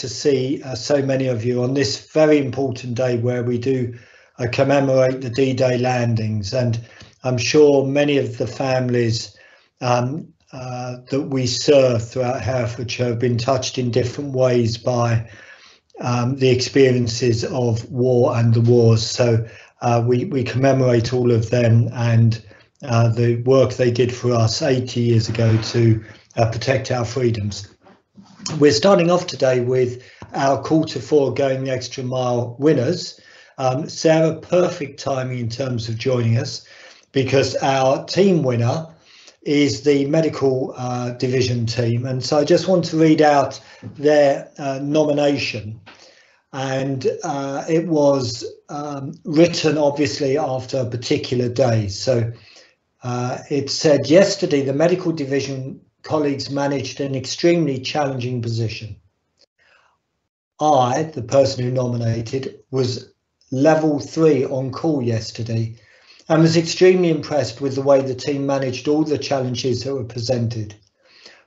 to see so many of you on this very important day where we do commemorate the D-Day landings, and I'm sure many of the families that we serve throughout Herefordshire have been touched in different ways by the experiences of war and the wars. So we commemorate all of them and the work they did for us 80 years ago to protect our freedoms. We're starting off today with our Q4 Going the Extra Mile winners. Sarah, perfect timing in terms of joining us, because our team winner is the medical division team, and so I just want to read out their nomination. And it was written obviously after a particular day. So it said, yesterday the medical division colleagues managed an extremely challenging position. I, the person who nominated, was level 3 on call yesterday and was extremely impressed with the way the team managed all the challenges that were presented.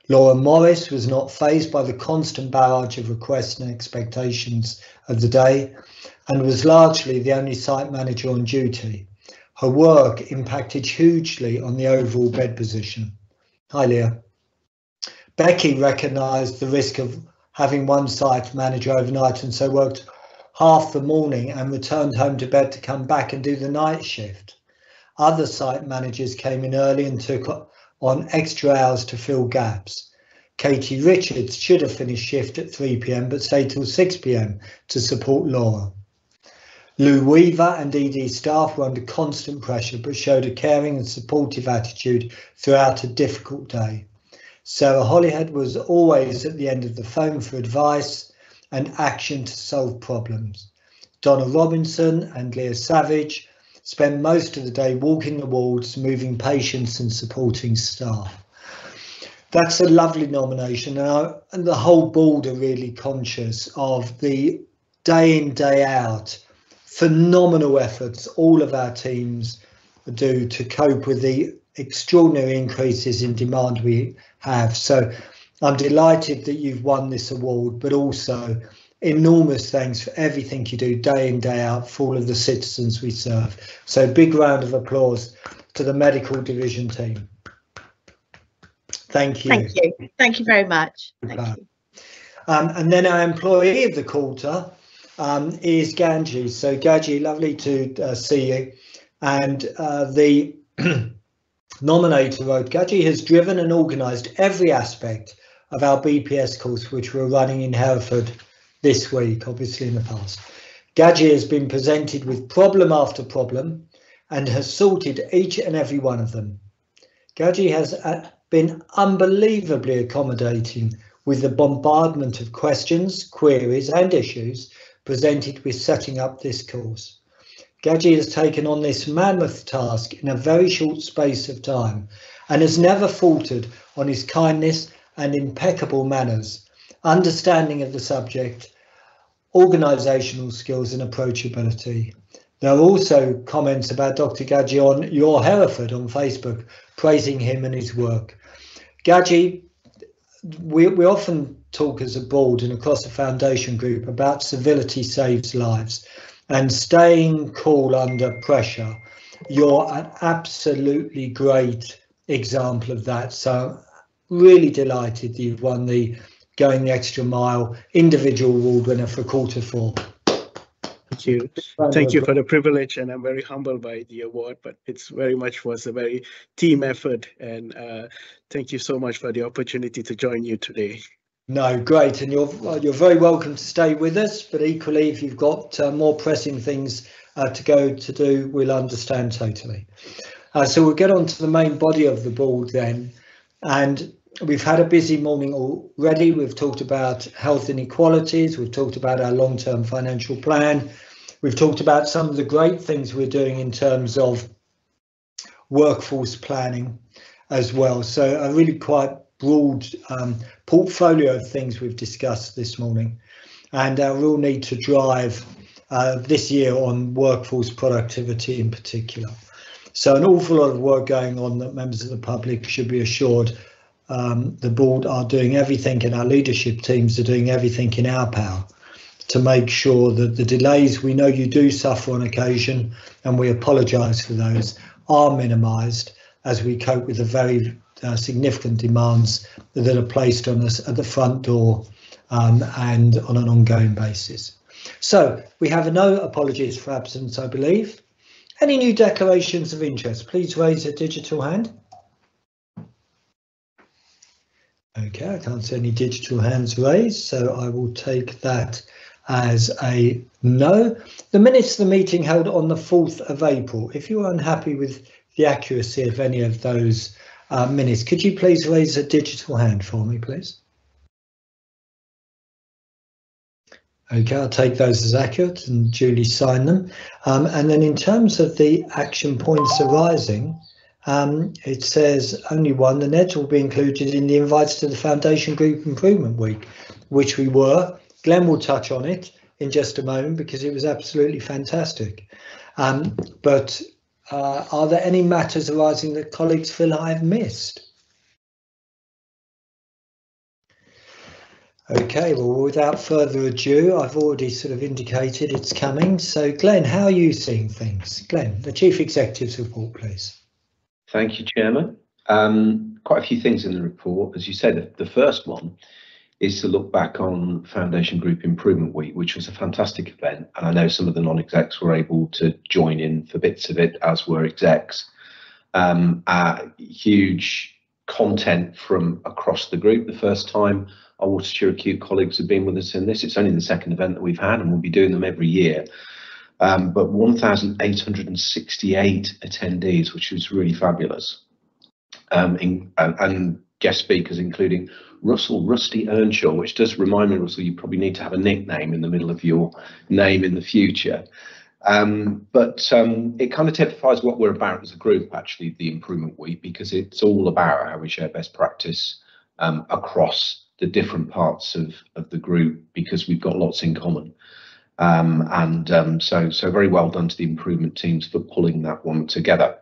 Laura Morris was not fazed by the constant barrage of requests and expectations of the day and was largely the only site manager on duty. Her work impacted hugely on the overall bed position. Hi, Leah. Becky recognised the risk of having one site manager overnight and so worked half the morning and returned home to bed to come back and do the night shift. Other site managers came in early and took on extra hours to fill gaps. Katie Richards should have finished shift at 3 p.m. but stayed till 6 p.m. to support Laura. Lou Weaver and ED staff were under constant pressure but showed a caring and supportive attitude throughout a difficult day. Sarah Hollyhead was always at the end of the phone for advice and action to solve problems. Donna Robinson and Leah Savage spent most of the day walking the wards, moving patients and supporting staff. That's a lovely nomination, and the whole board are really conscious of the day in, day out, phenomenal efforts all of our teams do to cope with the extraordinary increases in demand we have. So I'm delighted that you've won this award, but also enormous thanks for everything you do day in, day out for all of the citizens we serve. So big round of applause to the medical division team. Thank you. Thank you. Thank you very much. Thank you. And then our employee of the quarter is Ganji. So Ganji, lovely to see you. And the nominator wrote, Ganji has driven and organised every aspect of our BPS course, which we're running in Hereford this week, obviously in the past. Ganji has been presented with problem after problem and has sorted each and every one of them. Ganji has been unbelievably accommodating with the bombardment of questions, queries and issues presented with setting up this course. Ganji has taken on this mammoth task in a very short space of time and has never faltered on his kindness and impeccable manners, understanding of the subject, organisational skills and approachability. There are also comments about Dr. Ganji on Your Hereford on Facebook, praising him and his work. Ganji, we often talk as a board and across the foundation group about civility saves lives and staying cool under pressure. You're an absolutely great example of that. So really delighted that you've won the Going the Extra Mile individual award winner for Q4. Thank you. Thank you for the privilege, and I'm very humbled by the award, but it's very much was a very team effort, and thank you so much for the opportunity to join you today. No, great, and you're very welcome to stay with us, but equally if you've got more pressing things to do, we'll understand totally. So we'll get on to the main body of the board then, and we've had a busy morning already. We've talked about health inequalities, we've talked about our long-term financial plan, we've talked about some of the great things we're doing in terms of workforce planning as well. So a really quite broad portfolio of things we've discussed this morning, and our real need to drive this year on workforce productivity in particular. So an awful lot of work going on that members of the public should be assured the board are doing everything, and our leadership teams are doing everything in our power to make sure that the delays we know you do suffer on occasion, and we apologise for those, are minimised as we cope with the very significant demands that are placed on us at the front door and on an ongoing basis. So we have no apologies for absence, I believe. Any new declarations of interest? Please raise a digital hand. Okay, I can't see any digital hands raised, so I will take that as a no. The minutes of the meeting held on the 4th of April. If you're unhappy with the accuracy of any of those minutes, could you please raise a digital hand for me, please? Okay, I'll take those as accurate and duly sign them. And then in terms of the action points arising, it says only one. The NEDs will be included in the invites to the Foundation Group Improvement Week, which we were. Glenn will touch on it in just a moment because it was absolutely fantastic. But are there any matters arising that colleagues feel I have missed? Okay, well, without further ado, I've already sort of indicated it's coming. So, Glenn, how are you seeing things? Glenn, the Chief Executive's report, please. Thank you, Chairman. Quite a few things in the report. As you said, the first one is to look back on Foundation Group Improvement Week, which was a fantastic event. And I know some of the non-execs were able to join in for bits of it, as were execs. Huge content from across the group. The first time our Worcestershire Acute colleagues have been with us in this. It's only the second event that we've had, and we'll be doing them every year. But 1,868 attendees, which was really fabulous. And guest speakers, including Russell Rusty Earnshaw, which does remind me, Russell, you probably need to have a nickname in the middle of your name in the future. But it kind of typifies what we're about as a group, actually, the Improvement Week, because it's all about how we share best practice across the different parts of the group, because we've got lots in common. So very well done to the improvement teams for pulling that one together.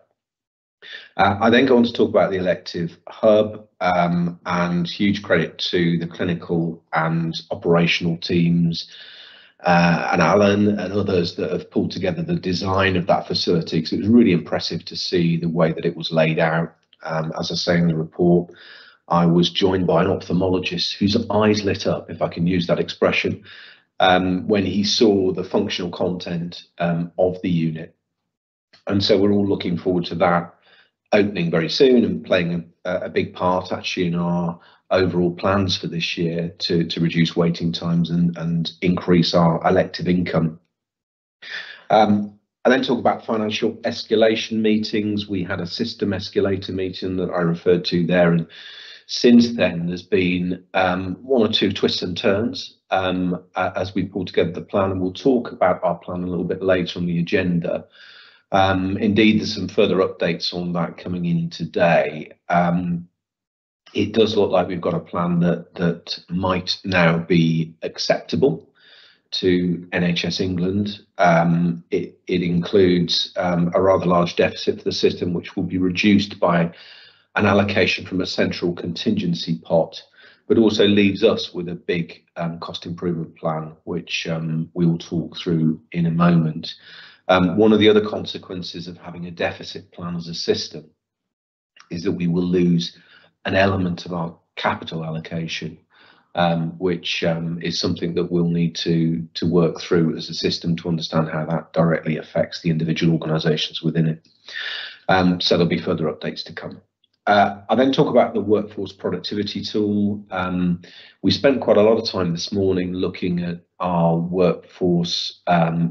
I then go on to talk about the elective hub, and huge credit to the clinical and operational teams, and Alan and others that have pulled together the design of that facility, because it was really impressive to see the way that it was laid out. As I say in the report, I was joined by an ophthalmologist whose eyes lit up, if I can use that expression, when he saw the functional content of the unit. And so we're all looking forward to that opening very soon and playing a big part actually in our overall plans for this year to reduce waiting times and increase our elective income. I then talk about financial escalation meetings. We had a system escalator meeting that I referred to there, and since then there's been one or two twists and turns as we pull together the plan, and we'll talk about our plan a little bit later on the agenda. Indeed, there's some further updates on that coming in today. It does look like we've got a plan that might now be acceptable to NHS England. It includes a rather large deficit for the system, which will be reduced by an allocation from a central contingency pot, but also leaves us with a big cost improvement plan, which we will talk through in a moment. One of the other consequences of having a deficit plan as a system is that we will lose an element of our capital allocation, which is something that we'll need to work through as a system to understand how that directly affects the individual organisations within it. So there'll be further updates to come. I then talk about the workforce productivity tool. We spent quite a lot of time this morning looking at our workforce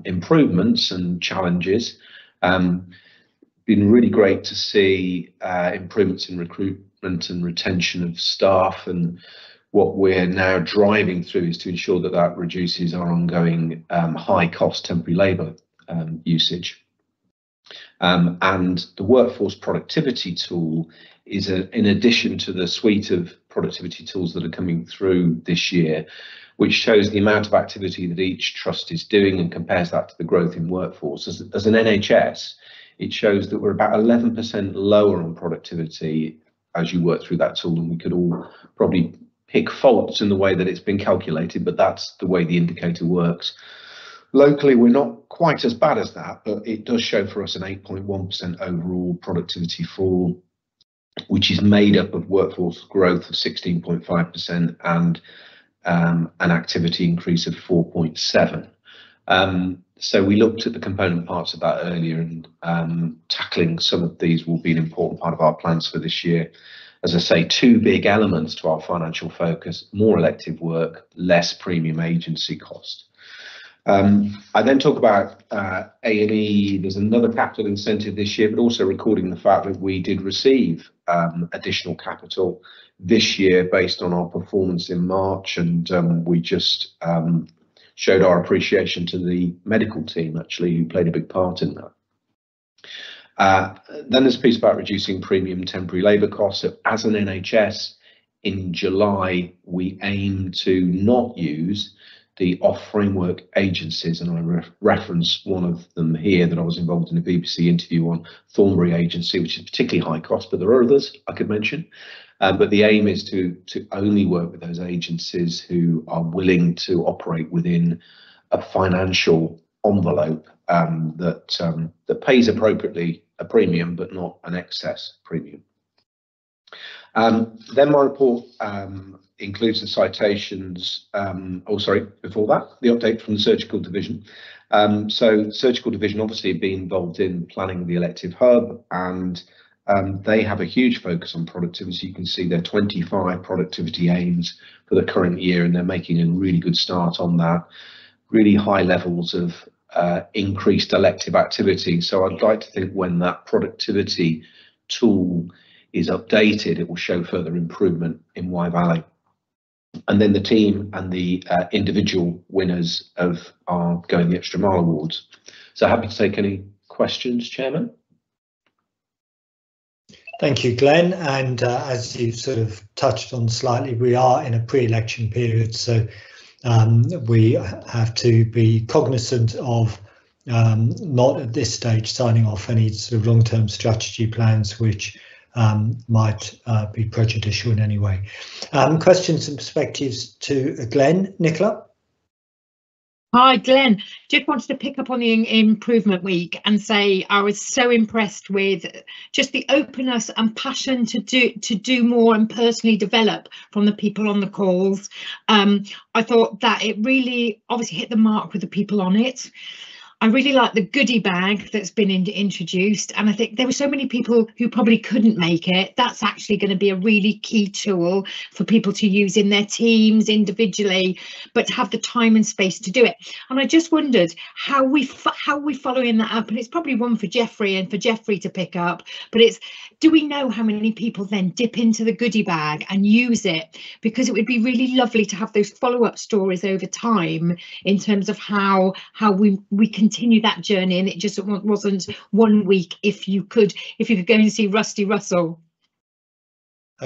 improvements and challenges. Been really great to see improvements in recruitment and retention of staff, and what we're now driving through is to ensure that that reduces our ongoing high cost temporary labour usage. And the workforce productivity tool is in addition to the suite of productivity tools that are coming through this year, which shows the amount of activity that each trust is doing and compares that to the growth in workforce. As an NHS, it shows that we're about 11% lower on productivity as you work through that tool, and we could all probably pick faults in the way that it's been calculated, but that's the way the indicator works. Locally, we're not quite as bad as that, but it does show for us an 8.1% overall productivity fall, which is made up of workforce growth of 16.5% and an activity increase of 4.7%. So we looked at the component parts of that earlier, and tackling some of these will be an important part of our plans for this year. As I say, two big elements to our financial focus: more elective work, less premium agency cost. I then talk about A&E. There's another capital incentive this year, but also recording the fact that we did receive additional capital this year based on our performance in March, and we just showed our appreciation to the medical team, actually, who played a big part in that. Then there's a piece about reducing premium temporary labour costs. So as an NHS, in July, we aim to not use the off-framework agencies, and I reference one of them here that I was involved in a BBC interview on, Thornbury Agency, which is particularly high cost, but there are others I could mention. But the aim is to only work with those agencies who are willing to operate within a financial envelope that pays appropriately a premium, but not an excess premium. Then my report includes the citations. Before that, the update from the surgical division. So surgical division obviously been involved in planning the elective hub, and they have a huge focus on productivity. You can see their 25 productivity aims for the current year, and they're making a really good start on that. Really high levels of increased elective activity. So I'd like to think when that productivity tool is updated, it will show further improvement in Wye Valley. And then the team and the individual winners of our Going the Extra Mile awards. So happy to take any questions, Chairman. Thank you, Glenn. And as you sort of touched on slightly, we are in a pre-election period, so we have to be cognizant of not at this stage signing off any sort of long-term strategy plans which might be prejudicial in any way. Questions and perspectives to Glenn. Nicola? Hi, Glenn. Just wanted to pick up on the improvement week and say I was so impressed with just the openness and passion to do more and personally develop from the people on the calls. I thought that it really obviously hit the mark with the people on it. I really like the goodie bag that's been introduced, and I think there were so many people who probably couldn't make it. That's actually going to be a really key tool for people to use in their teams individually, but to have the time and space to do it. And I just wondered how we following that up, and it's probably one for Jeffrey and for Jeffrey to pick up, but it's, do we know how many people then dip into the goodie bag and use it? Because it would be really lovely to have those follow-up stories over time in terms of how we continue that journey, and it just wasn't 1 week if you could go and see Rusty Russell.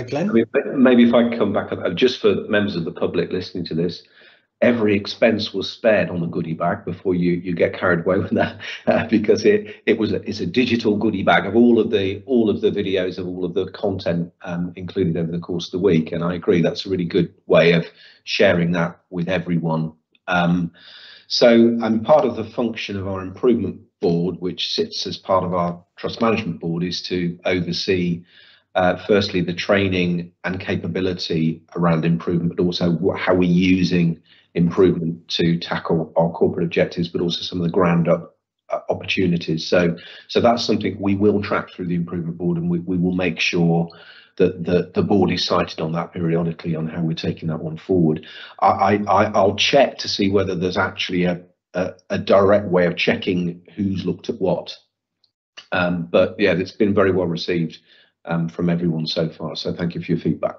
Glenn? I mean, maybe if I come back up, just for members of the public listening to this, every expense was spared on the goodie bag before you get carried away with that, because it's a digital goodie bag of all of the videos of all of the content included over the course of the week, and I agree that's a really good way of sharing that with everyone. So I'm part of the function of our improvement board, which sits as part of our trust management board, is to oversee firstly the training and capability around improvement, but also how we're using improvement to tackle our corporate objectives, but also some of the ground up opportunities. So that's something we will track through the improvement board, and we will make sure that the board is cited on that periodically on how we're taking that one forward. I'll check to see whether there's actually a direct way of checking who's looked at what. But yeah, it's been very well received from everyone so far. So thank you for your feedback.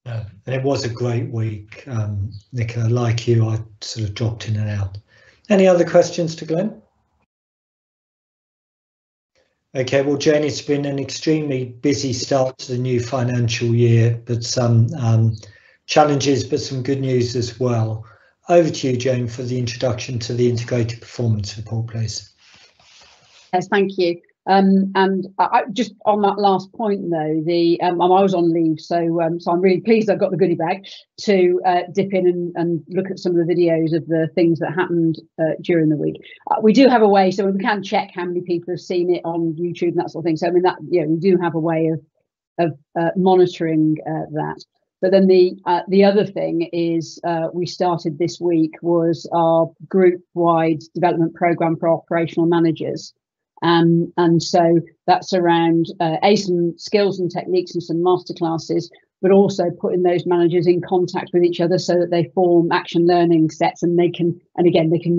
Yeah, and it was a great week, Nicola. Like you, I sort of dropped in and out. Any other questions to Glenn? Okay, well, Jane, it's been an extremely busy start to the new financial year, but some challenges, but some good news as well. Over to you, Jane, for the introduction to the Integrated Performance Report, please. Yes, thank you. And I, just on that last point though, I was on leave, so I'm really pleased I've got the goodie bag to dip in and look at some of the videos of the things that happened during the week. We do have a way, so we can check how many people have seen it on YouTube and that sort of thing. So I mean, that, you know, we do have a way of monitoring that. But then the other thing is we started this week was our group-wide development program for operational managers. And so that's around some skills and techniques and some masterclasses, but also putting those managers in contact with each other so that they form action learning sets, and they can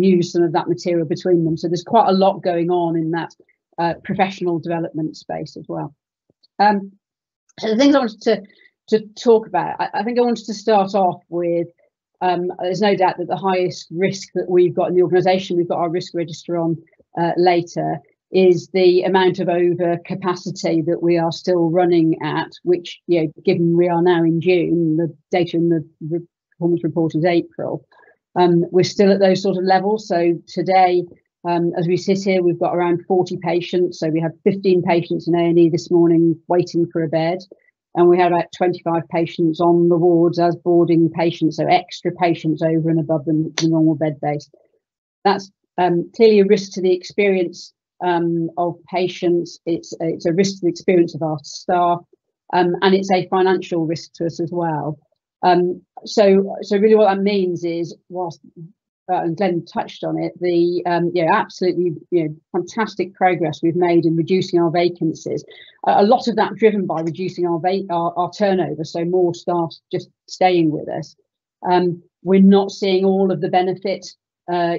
use some of that material between them. So there's quite a lot going on in that professional development space as well. So the things I wanted to talk about, I think I wanted to start off with, there's no doubt that the highest risk that we've got in the organisation, we've got our risk register on later, is the amount of overcapacity that we are still running at, which, you know, given we are now in June, the data in the performance report is April, we're still at those sort of levels. So today, as we sit here, we've got around 40 patients. So we had 15 patients in A&E this morning waiting for a bed, and we had about 25 patients on the wards as boarding patients, so extra patients over and above the normal bed base. That's clearly a risk to the experience of patients. It's a risk to the experience of our staff, and it's a financial risk to us as well. So really what that means is, whilst and Glenn touched on it, the absolutely fantastic progress we've made in reducing our vacancies. A lot of that driven by reducing our turnover, so more staff just staying with us. We're not seeing all of the benefit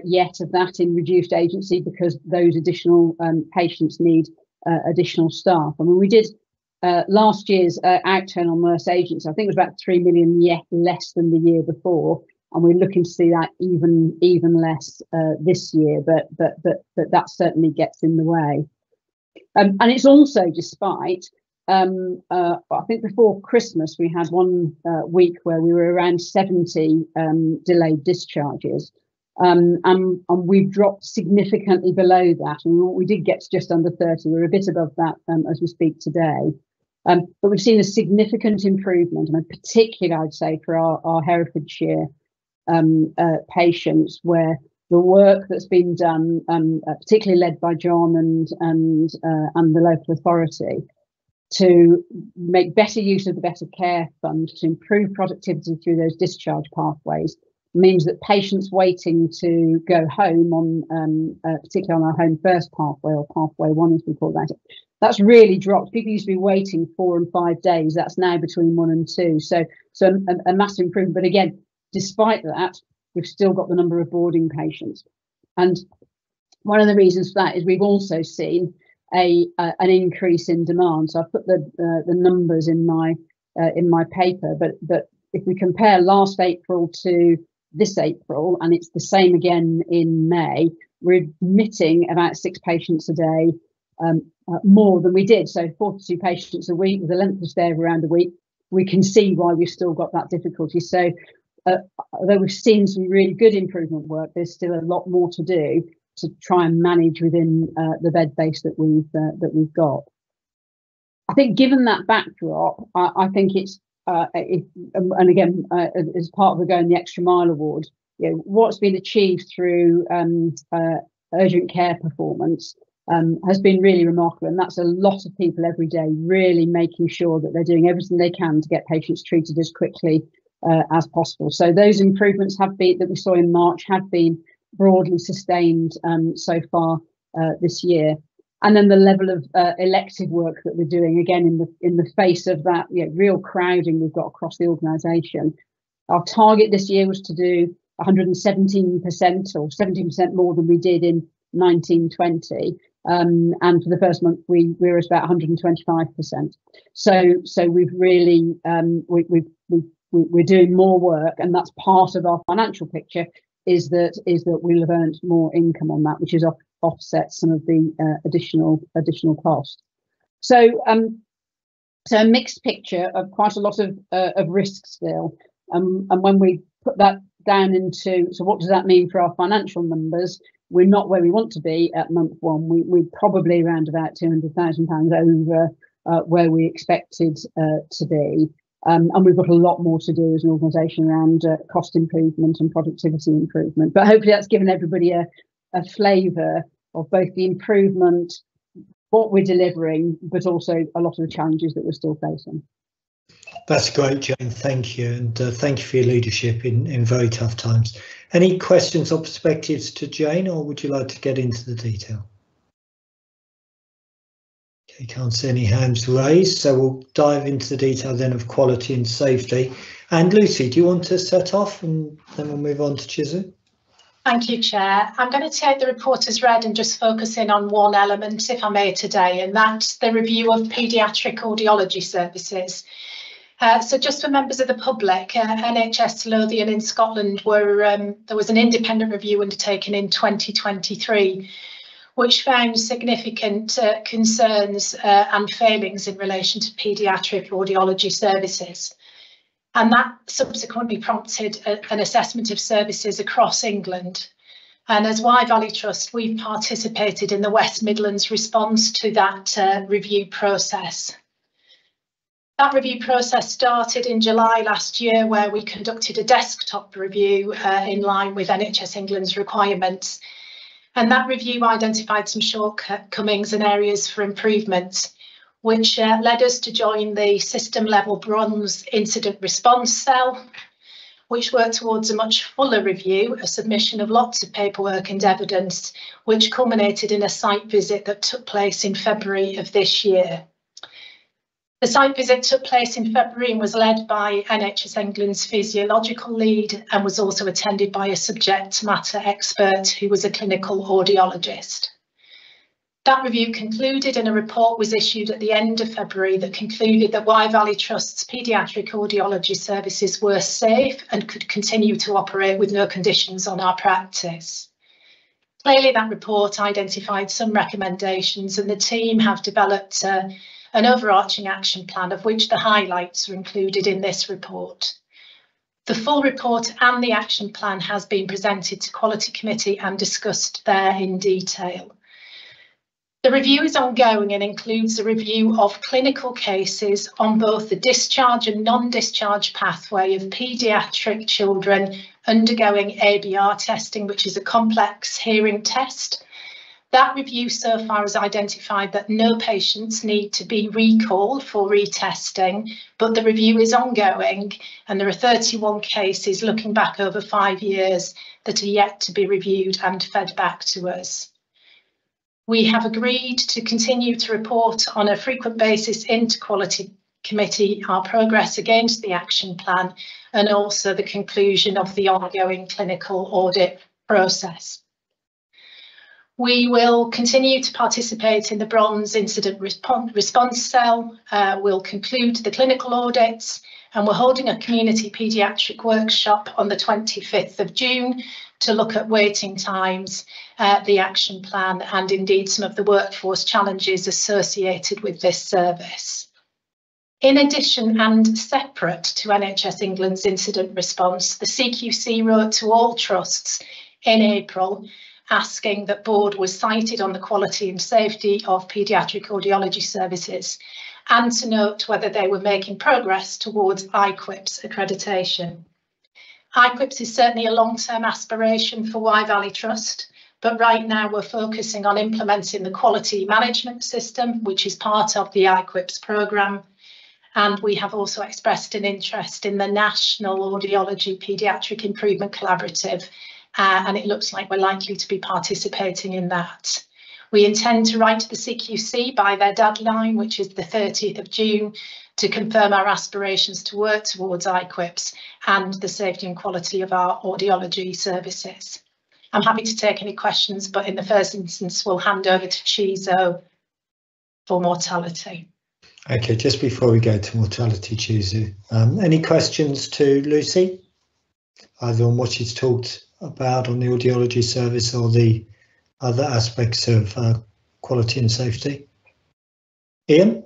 yet of that in reduced agency, because those additional patients need additional staff. I mean, we did last year's outturn on nurse agents, I think it was about 3 million less than the year before, and we're looking to see that even less this year, but that certainly gets in the way. And it's also despite I think before Christmas we had one week where we were around 70 delayed discharges. And we've dropped significantly below that, and we did get to just under 30. We're a bit above that as we speak today, but we've seen a significant improvement, and particularly I'd say for our Herefordshire patients, where the work that's been done, particularly led by John and the local authority, to make better use of the Better Care Fund to improve productivity through those discharge pathways, means that patients waiting to go home on, particularly on our Home First pathway, or pathway 1 as we call that, that's really dropped. People used to be waiting 4 and 5 days. That's now between 1 and 2. So a massive improvement. But again, despite that, we've still got the number of boarding patients. And one of the reasons for that is we've also seen an increase in demand. So I've put the numbers in my paper, but if we compare last April to this April, and it's the same again in May, we're admitting about 6 patients a day more than we did. So 42 patients a week with a length of stay of around a week. We can see why we've still got that difficulty. So although we've seen some really good improvement work, there's still a lot more to do to try and manage within the bed base that we've got. I think given that backdrop, I think it's and again, as part of the Going the Extra Mile Award, what's been achieved through urgent care performance has been really remarkable, and that's a lot of people every day really making sure that they're doing everything they can to get patients treated as quickly as possible. So those improvements that we saw in March have been broadly sustained so far this year. And then the level of elective work that we're doing, again, in the face of that real crowding we've got across the organisation. Our target this year was to do 117% or 17% more than we did in 1920. And for the first month, we were at about 125%. So we've really we're doing more work, and that's part of our financial picture. Is that we'll have earned more income on that, which is offset some of the additional costs. So a mixed picture of quite a lot of risk still. And when we put that down into, so what does that mean for our financial numbers? we're not where we want to be at month one. We're probably around about £200,000 over where we expected to be. And we've got a lot more to do as an organisation around cost improvement and productivity improvement. But hopefully that's given everybody a flavour of both the improvement, what we're delivering, but also a lot of the challenges that we're still facing. That's great, Jane. Thank you. And thank you for your leadership in very tough times. Any questions or perspectives to Jane, or would you like to get into the detail? Okay, can't see any hands raised, so we'll dive into the detail then of quality and safety. And Lucy, do you want to set off and then we'll move on to Chizu? Thank you, Chair. I'm going to take the report as read and just focus in on one element, if I may, today, and that's the review of paediatric audiology services. So just for members of the public, NHS Lothian in Scotland there was an independent review undertaken in 2023, which found significant concerns and failings in relation to paediatric audiology services. And that subsequently prompted an assessment of services across England. And as Wye Valley Trust, we've participated in the West Midlands response to that review process. That review process started in July last year, where we conducted a desktop review in line with NHS England's requirements. And that review identified some shortcomings and areas for improvement, which led us to join the system level bronze incident response cell, which worked towards a much fuller review, a submission of lots of paperwork and evidence, which culminated in a site visit that took place in February of this year. The site visit took place in February and was led by NHS England's physiological lead and was also attended by a subject matter expert who was a clinical audiologist. That review concluded and a report was issued at the end of February that concluded that Wye Valley Trust's paediatric audiology services were safe and could continue to operate with no conditions on our practice. Clearly, that report identified some recommendations, and the team have developed an overarching action plan, of which the highlights are included in this report. The full report and the action plan has been presented to Quality Committee and discussed there in detail. The review is ongoing and includes a review of clinical cases on both the discharge and non-discharge pathway of paediatric children undergoing ABR testing, which is a complex hearing test. That review so far has identified that no patients need to be recalled for retesting, but the review is ongoing and there are 31 cases looking back over 5 years that are yet to be reviewed and fed back to us. We have agreed to continue to report on a frequent basis into Quality Committee our progress against the action plan and also the conclusion of the ongoing clinical audit process. We will continue to participate in the bronze incident response cell. We'll conclude the clinical audits, and we're holding a community paediatric workshop on the 25th of June to look at waiting times, the action plan, and indeed some of the workforce challenges associated with this service. In addition, and separate to NHS England's incident response, the CQC wrote to all trusts in April asking that board was cited on the quality and safety of paediatric audiology services and to note whether they were making progress towards IQIPS accreditation. IQIPS is certainly a long-term aspiration for Wye Valley Trust, but right now we're focusing on implementing the quality management system, which is part of the IQIPS programme. And we have also expressed an interest in the National Audiology Paediatric Improvement Collaborative, and it looks like we're likely to be participating in that. We intend to write to the CQC by their deadline, which is the 30th of June, to confirm our aspirations to work towards IQIPS and the safety and quality of our audiology services. I'm happy to take any questions, but in the first instance, we'll hand over to Chizo for mortality. Okay, just before we go to mortality, Chizu, any questions to Lucy, either on what she's talked about on the audiology service or the other aspects of quality and safety? Ian?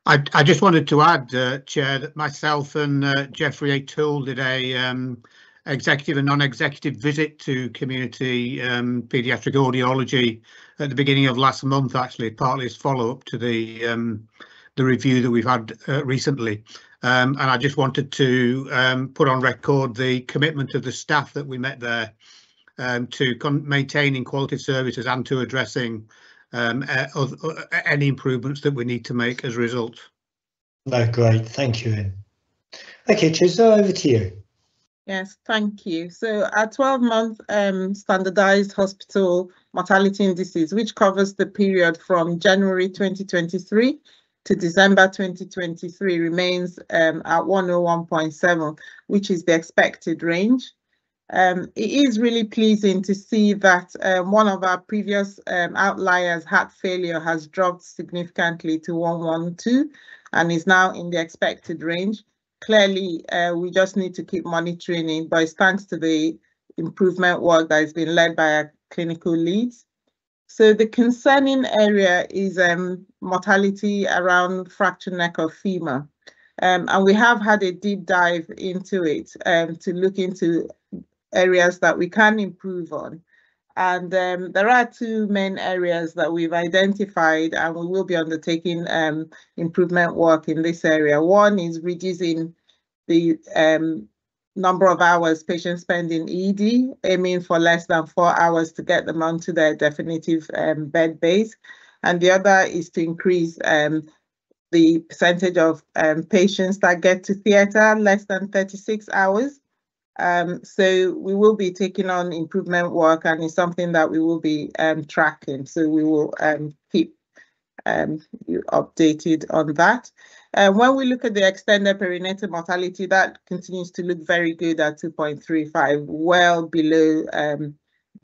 I just wanted to add, Chair, that myself and Jeffrey O'Toole did a executive and non-executive visit to community paediatric audiology at the beginning of last month, actually, partly as follow-up to the review that we've had recently. And I just wanted to put on record the commitment of the staff that we met there to maintaining quality services and to addressing any improvements that we need to make as a result. No, great, thank you, Ian. Okay, Chizzo, over to you. Yes, thank you. So our 12-month standardized hospital mortality indices, which covers the period from January 2023 to December 2023, remains at 101.7, which is the expected range. It is really pleasing to see that one of our previous outliers, heart failure, has dropped significantly to 112 and is now in the expected range. Clearly, we just need to keep monitoring it, but it's thanks to the improvement work that has been led by our clinical leads. So the concerning area is mortality around fractured neck of femur. And we have had a deep dive into it to look into areas that we can improve on. And there are two main areas that we've identified, and we will be undertaking improvement work in this area. One is reducing the number of hours patients spend in ED, aiming for less than 4 hours to get them onto their definitive bed base. And the other is to increase the percentage of patients that get to theatre less than 36 hours. So we will be taking on improvement work, and it's something that we will be tracking. So we will keep you updated on that. When we look at the extended perinatal mortality, that continues to look very good at 2.35, well below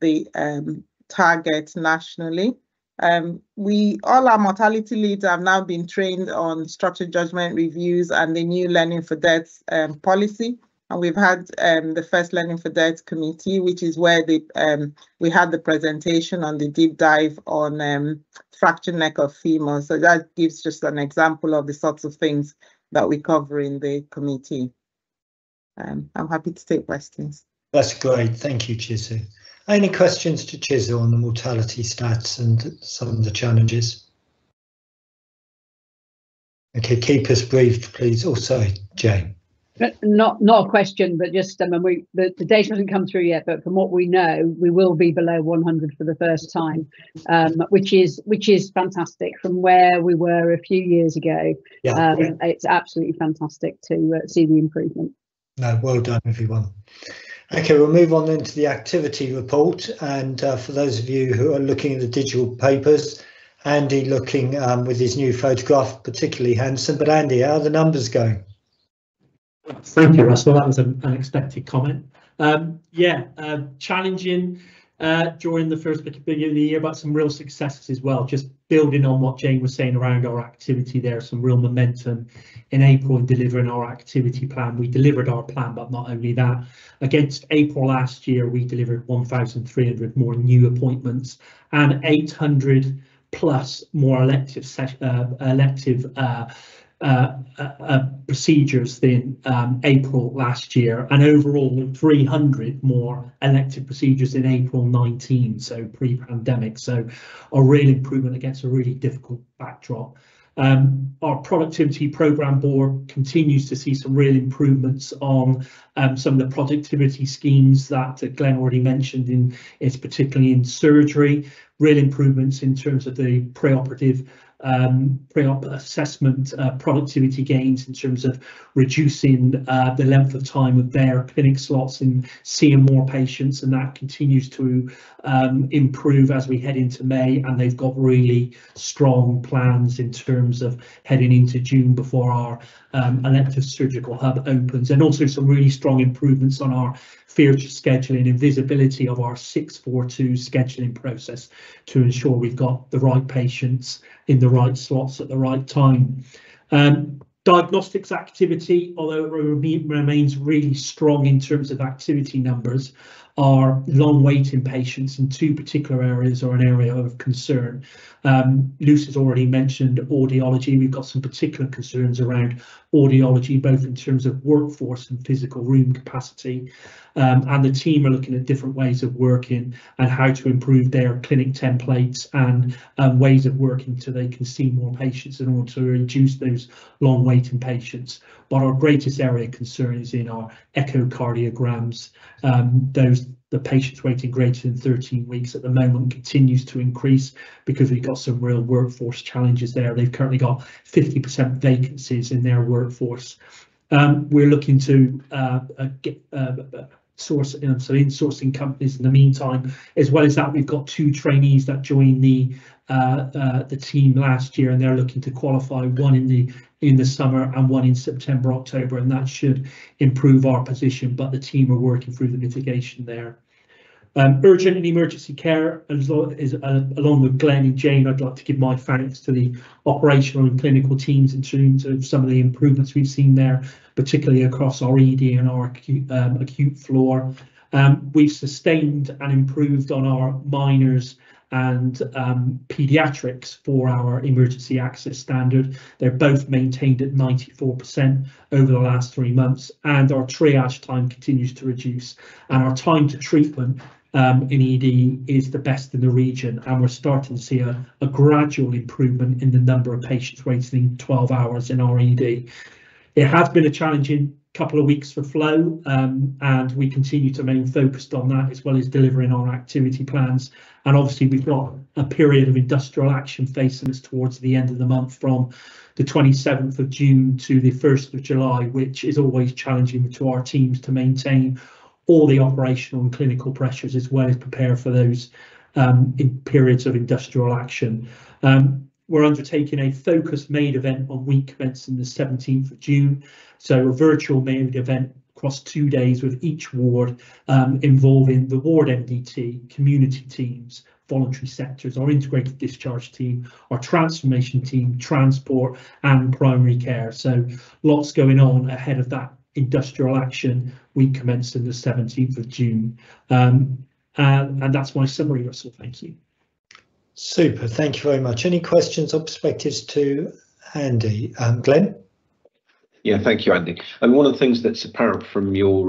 the target nationally. All our mortality leads have now been trained on structured judgment reviews and the new Learning for Death policy. And we've had the first Learning for Death committee, which is where we had the presentation on the deep dive on fractured neck of femur. So that gives just an example of the sorts of things that we cover in the committee. I'm happy to take questions. That's great, thank you, Chizzo. Any questions to Chizzo on the mortality stats and some of the challenges? Okay, keep us briefed, please. Oh, sorry, Jane. Not a question, but just the data hasn't come through yet, but from what we know, we will be below 100 for the first time, which is fantastic from where we were a few years ago. Yeah. It's absolutely fantastic to see the improvement. No, well done, everyone. Okay, we'll move on then to the activity report, and for those of you who are looking at the digital papers, Andy looking with his new photograph particularly handsome. But Andy, how are the numbers going? Thank you, Russell. That was an unexpected comment. Challenging during the first beginning of the year, but some real successes as well. Just building on what Jane was saying around our activity there, some real momentum in April in delivering our activity plan. We delivered our plan, but not only that. Against April last year, we delivered 1,300 more new appointments and 800 plus more elective procedures than April last year, and overall 300 more elective procedures in April 19, so pre-pandemic. So a real improvement against a really difficult backdrop. Our productivity programme board continues to see some real improvements on some of the productivity schemes that Glenn already mentioned, particularly in surgery. Real improvements in terms of the pre-operative pre-op assessment productivity gains in terms of reducing the length of time of their clinic slots and seeing more patients, and that continues to improve as we head into May, and they've got really strong plans in terms of heading into June before our elective surgical hub opens, and also some really strong improvements on our future scheduling and visibility of our 642 scheduling process to ensure we've got the right patients in the right slots at the right time. Diagnostics activity, although it remains really strong in terms of activity numbers, are long waiting patients, and two particular areas are an area of concern. Luce has already mentioned audiology. We've got some particular concerns around audiology, both in terms of workforce and physical room capacity. And the team are looking at different ways of working and how to improve their clinic templates and ways of working so they can see more patients in order to reduce those long waiting patients. But our greatest area of concern is in our echocardiograms. The patients waiting greater than 13 weeks at the moment continues to increase because we've got some real workforce challenges there. They've currently got 50% vacancies in their workforce. We're looking to get source some insourcing companies in the meantime. As well as that, we've got 2 trainees that joined the team last year, and they're looking to qualify, one in the summer and one in September, October, and that should improve our position, but the team are working through the mitigation there. Urgent and emergency care, along with Glenn and Jane, I'd like to give my thanks to the operational and clinical teams in terms of some of the improvements we've seen there, particularly across our ED and our acute floor. We've sustained and improved on our minors and paediatrics for our emergency access standard. They're both maintained at 94% over the last 3 months, and our triage time continues to reduce, and our time to treatment in ED is the best in the region, and we're starting to see a gradual improvement in the number of patients waiting 12 hours in our ED. It has been a challenging couple of weeks for flow, and we continue to remain focused on that, as well as delivering our activity plans. And obviously we've got a period of industrial action facing us towards the end of the month, from the 27th of June to the 1st of July, which is always challenging to our teams to maintain all the operational and clinical pressures, as well as prepare for those in periods of industrial action. We're undertaking a focused MAID event on week commencing the 17th of June. So a virtual MAID event across 2 days with each ward, involving the ward MDT, community teams, voluntary sectors, our integrated discharge team, our transformation team, transport and primary care. So lots going on ahead of that industrial action week commencing the 17th of June. And that's my summary, Russell. Thank you. Super, thank you very much. Any questions or perspectives to Andy? Glenn? Yeah, thank you, Andy. And one of the things that's apparent from your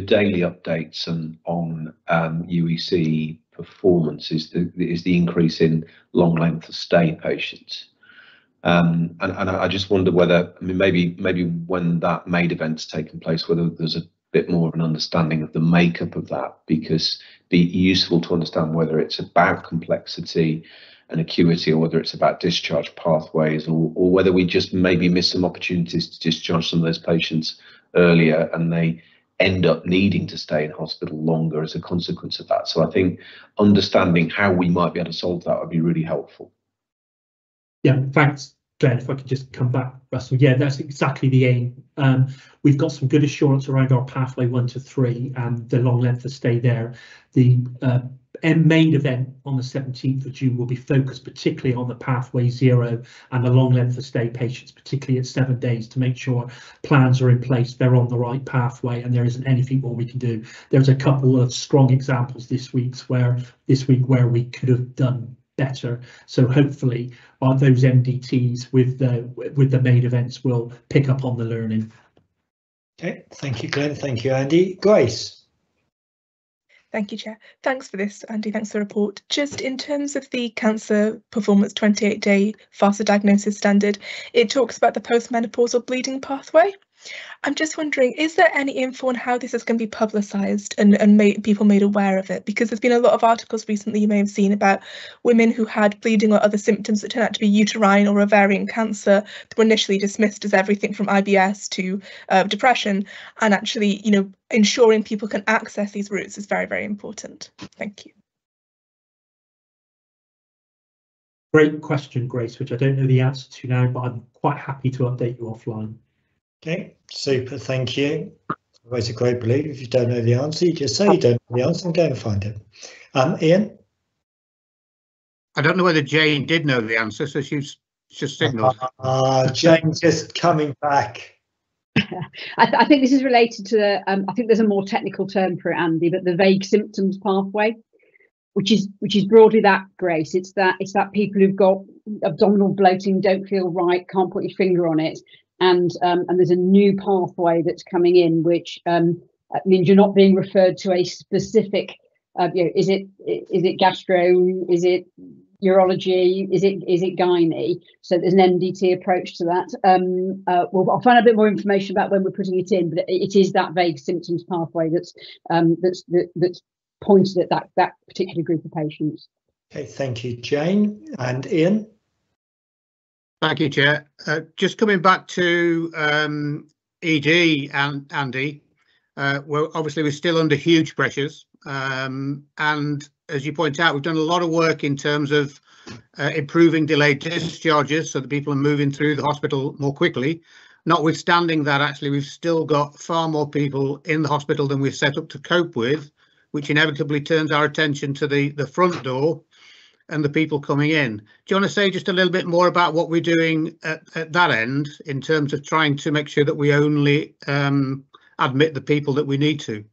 daily updates and on UEC performance is the increase in long length of stay patients. And I just wonder whether, I mean, maybe when that MAID event's taken place, whether there's a bit more of an understanding of the makeup of that, because it'd be useful to understand whether it's about complexity and acuity, or whether it's about discharge pathways, or whether we just maybe miss some opportunities to discharge some of those patients earlier and they end up needing to stay in hospital longer as a consequence of that. So I think understanding how we might be able to solve that would be really helpful. Yeah, thanks, Glenn. If I could just come back, Russell. Yeah, that's exactly the aim. We've got some good assurance around our pathway 1 to 3 and the long length of stay there. The MAID event on the 17th of June will be focused particularly on the pathway 0 and the long length of stay patients, particularly at 7 days, to make sure plans are in place, they're on the right pathway, and there isn't anything more we can do. There's a couple of strong examples this week where we could have done better. So hopefully those MDTs with the MAID events will pick up on the learning. Okay, thank you, Glenn. Thank you, Andy. Grace. Thank you, Chair. Thanks for this, Andy. Thanks for the report. Just in terms of the cancer performance 28-day faster diagnosis standard, it talks about the postmenopausal bleeding pathway. I'm just wondering, is there any info on how this is going to be publicised and people made aware of it? Because there's been a lot of articles recently you may have seen about women who had bleeding or other symptoms that turned out to be uterine or ovarian cancer that were initially dismissed as everything from IBS to depression, and actually, you know, ensuring people can access these routes is very, very important. Thank you. Great question, Grace, which I don't know the answer to now, but I'm quite happy to update you offline. Okay, super, thank you. Always a great belief. If you don't know the answer, you just say you don't know the answer and go and find it. Ian? I don't know whether Jane did know the answer, so she's just signalled. Jane just coming back. I think this is related to the, I think there's a more technical term for it, Andy, but the vague symptoms pathway, which is broadly that, Grace. It's that people who've got abdominal bloating, don't feel right, can't put your finger on it, and there's a new pathway that's coming in, which means you're not being referred to a specific. Is it gastro? Is it urology? Is it gynae? So there's an MDT approach to that. I'll find out a bit more information about when we're putting it in, but it is that vague symptoms pathway that's pointed at that particular group of patients. Okay, thank you, Jane. And Ian? Thank you, Chair. Just coming back to ED, and Andy, well, obviously we're still under huge pressures, and as you point out, we've done a lot of work in terms of improving delayed discharges so that people are moving through the hospital more quickly. Notwithstanding that, actually, we've still got far more people in the hospital than we're set up to cope with, which inevitably turns our attention to the front door and the people coming in. Do you want to say just a little bit more about what we're doing at that end in terms of trying to make sure that we only admit the people that we need to?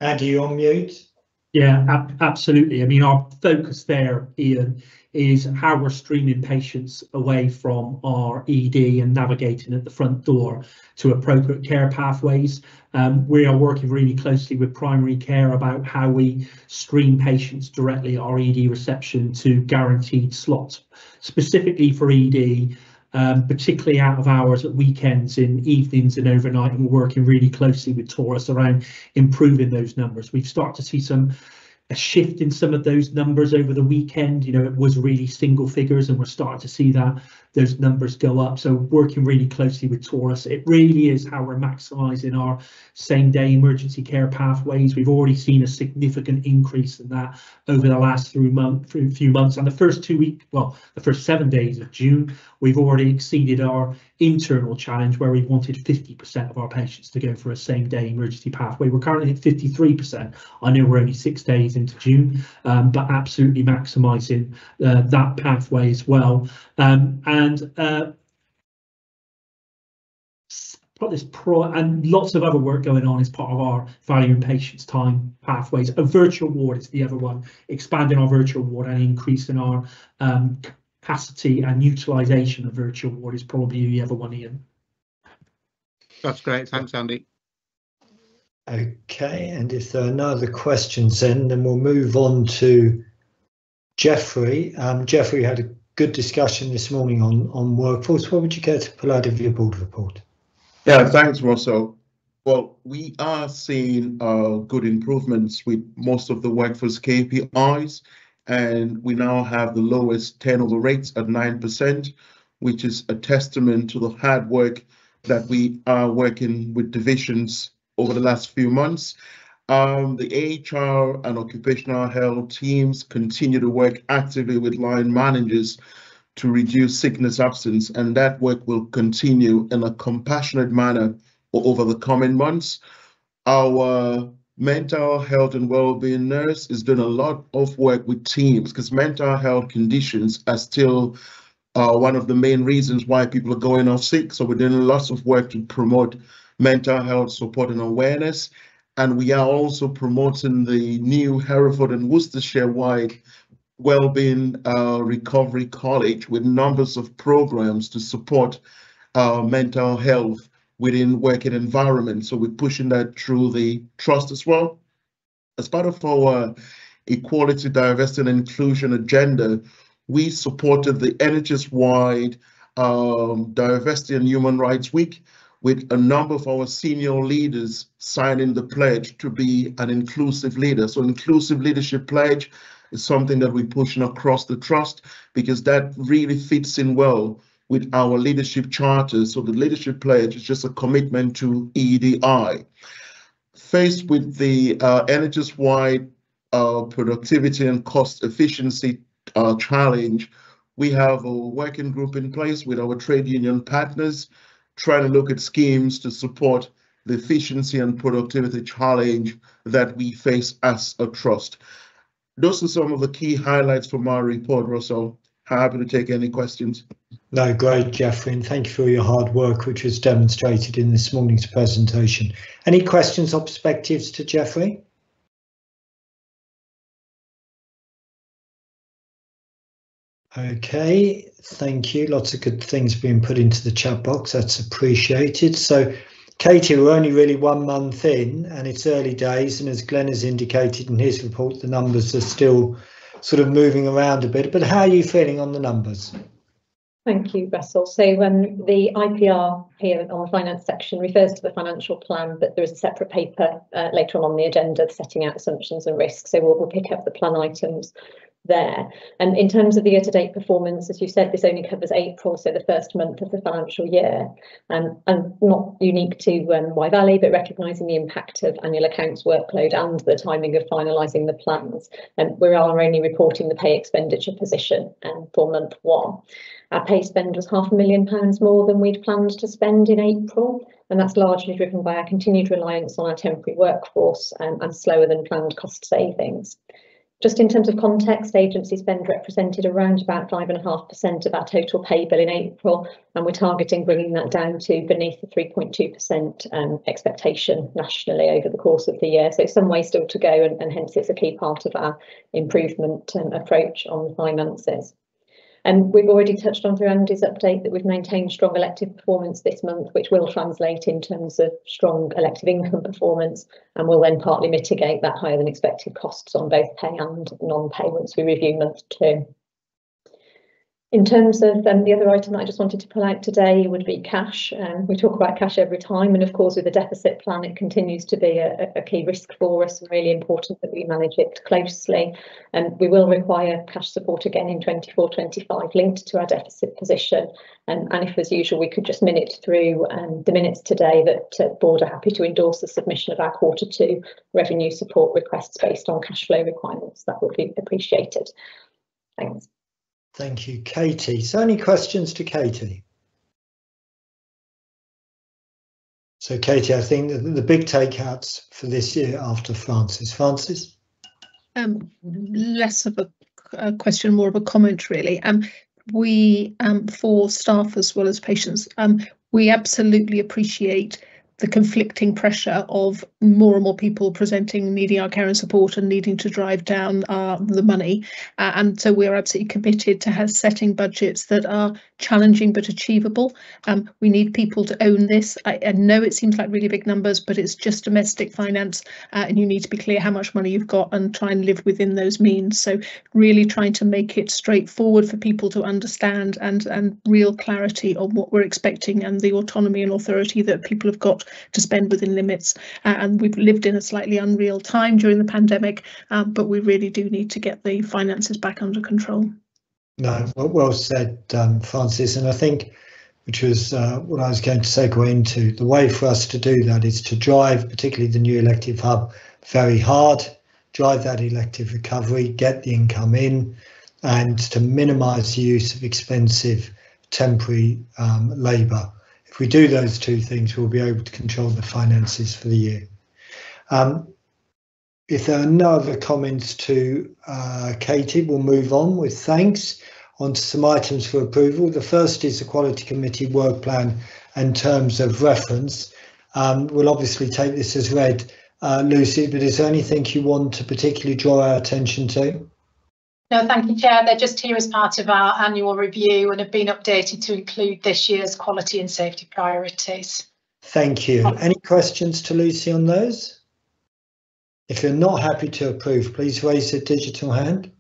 Andy, you're on mute. Yeah, absolutely. I mean, our focus there, Ian, is how we're streaming patients away from our ED and navigating at the front door to appropriate care pathways. We are working really closely with primary care about how we stream patients directly at our ED reception to guaranteed slots, specifically for ED. Particularly out of hours at weekends, in evenings and overnight, and we're working really closely with Taurus around improving those numbers. We've started to see a shift in some of those numbers over the weekend. You know, it was really single figures, and we're starting to see those numbers go up. So working really closely with Taurus, it really is how we're maximising our same-day emergency care pathways. We've already seen a significant increase in that over the last few months. And the first 7 days of June, we've already exceeded our internal challenge where we wanted 50% of our patients to go for a same-day emergency pathway. We're currently at 53%. I know we're only 6 days into June, but absolutely maximising that pathway as well. And lots of other work going on as part of our valuing patients' time pathways. A virtual ward is the other one, expanding our virtual ward and increasing our capacity and utilisation of virtual ward is probably the other one, Ian. That's great. Thanks, Andy. Okay, and if there are no other questions, then we'll move on to Jeffrey. Jeffrey had a good discussion this morning on workforce. What would you care to pull out of your board report? Yeah, thanks, Russell. Well, we are seeing good improvements with most of the workforce KPIs, and we now have the lowest turnover rates at 9%, which is a testament to the hard work that we are working with divisions over the last few months. The HR and occupational health teams continue to work actively with line managers to reduce sickness absence, and that work will continue in a compassionate manner over the coming months. Our mental health and well-being nurse is doing a lot of work with teams because mental health conditions are still one of the main reasons why people are going off sick. So we're doing lots of work to promote mental health support and awareness. And we are also promoting the new Hereford and Worcestershire-wide Wellbeing Recovery College with numbers of programs to support mental health within working environments. So we're pushing that through the trust as well. As part of our equality, diversity and inclusion agenda, we supported the NHS-wide Diversity and Human Rights Week with a number of our senior leaders signing the pledge to be an inclusive leader. So inclusive leadership pledge is something that we're pushing across the trust because that really fits in well with our leadership charter. So the leadership pledge is just a commitment to EDI. Faced with the NHS-wide productivity and cost efficiency challenge, we have a working group in place with our trade union partners trying to look at schemes to support the efficiency and productivity challenge that we face as a trust. Those are some of the key highlights from our report, Russell. happy to take any questions. No, great, Jeffrey, and thank you for your hard work, which was demonstrated in this morning's presentation. Any questions or perspectives to Jeffrey? Okay, thank you. Lots of good things being put into the chat box. That's appreciated. So, Katie, we're only really 1 month in and it's early days. And as Glenn has indicated in his report, the numbers are still sort of moving around a bit. But how are you feeling on the numbers? Thank you, Russell. So the IPR here on the finance section refers to the financial plan, but there is a separate paper later on the agenda setting out assumptions and risks. So we'll pick up the plan items there. And in terms of the year-to-date performance, as you said, this only covers April, so the first month of the financial year, and not unique to Wye Valley, but recognising the impact of annual accounts workload and the timing of finalising the plans. And we are only reporting the pay expenditure position for month 1. Our pay spend was £500,000 more than we'd planned to spend in April, and that's largely driven by our continued reliance on our temporary workforce and slower than planned cost savings. Just in terms of context, agency spend represented around about 5.5% of our total pay bill in April, and we're targeting bringing that down to beneath the 3.2% expectation nationally over the course of the year. So some way still to go, and hence it's a key part of our improvement approach on the finances. And we've already touched on through Andy's update that we've maintained strong elective performance this month, which will translate in terms of strong elective income performance, and will then partly mitigate that higher than expected costs on both pay and non-pay once we review month 2. In terms of the other item that I just wanted to pull out today would be cash. We talk about cash every time, and of course with the deficit plan it continues to be a key risk for us, and really important that we manage it closely. And we will require cash support again in 24-25 linked to our deficit position, and if as usual we could just minute through the minutes today that board are happy to endorse the submission of our Q2 revenue support requests based on cash flow requirements. That would be appreciated. Thanks. Thank you, Katie. So any questions to Katie? So Katie, I think the big takeouts for this year after Francis. Francis? Less of a question, more of a comment really. We, for staff as well as patients, we absolutely appreciate the conflicting pressure of more and more people presenting, needing our care and support and needing to drive down the money. And so we're absolutely committed to setting budgets that are challenging but achievable. We need people to own this. I know it seems like really big numbers, but it's just domestic finance, and you need to be clear how much money you've got and try and live within those means. So really trying to make it straightforward for people to understand, and real clarity on what we're expecting and the autonomy and authority that people have got to spend within limits. And we've lived in a slightly unreal time during the pandemic, but we really do need to get the finances back under control. No, well said, Francis. And I think, which was what I was going to segue into, the way for us to do that is to drive, particularly the new elective hub, very hard, drive that elective recovery, get the income in, and to minimise the use of expensive temporary labour. If we do those two things, we'll be able to control the finances for the year. If there are no other comments to Katie, we'll move on with thanks on to some items for approval. The first is the Quality Committee work plan and terms of reference. We'll obviously take this as read, Lucy, but is there anything you want to particularly draw our attention to? No, thank you, Chair. They're just here as part of our annual review and have been updated to include this year's quality and safety priorities. Thank you. Any questions to Lucy on those? If you're not happy to approve, please raise a digital hand.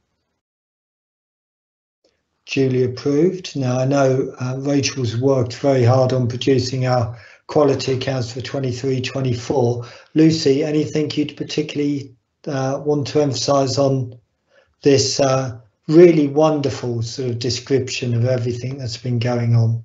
Duly approved. Now, I know Rachel's worked very hard on producing our quality accounts for 23-24. Lucy, anything you'd particularly want to emphasise on this really wonderful sort of description of everything that's been going on?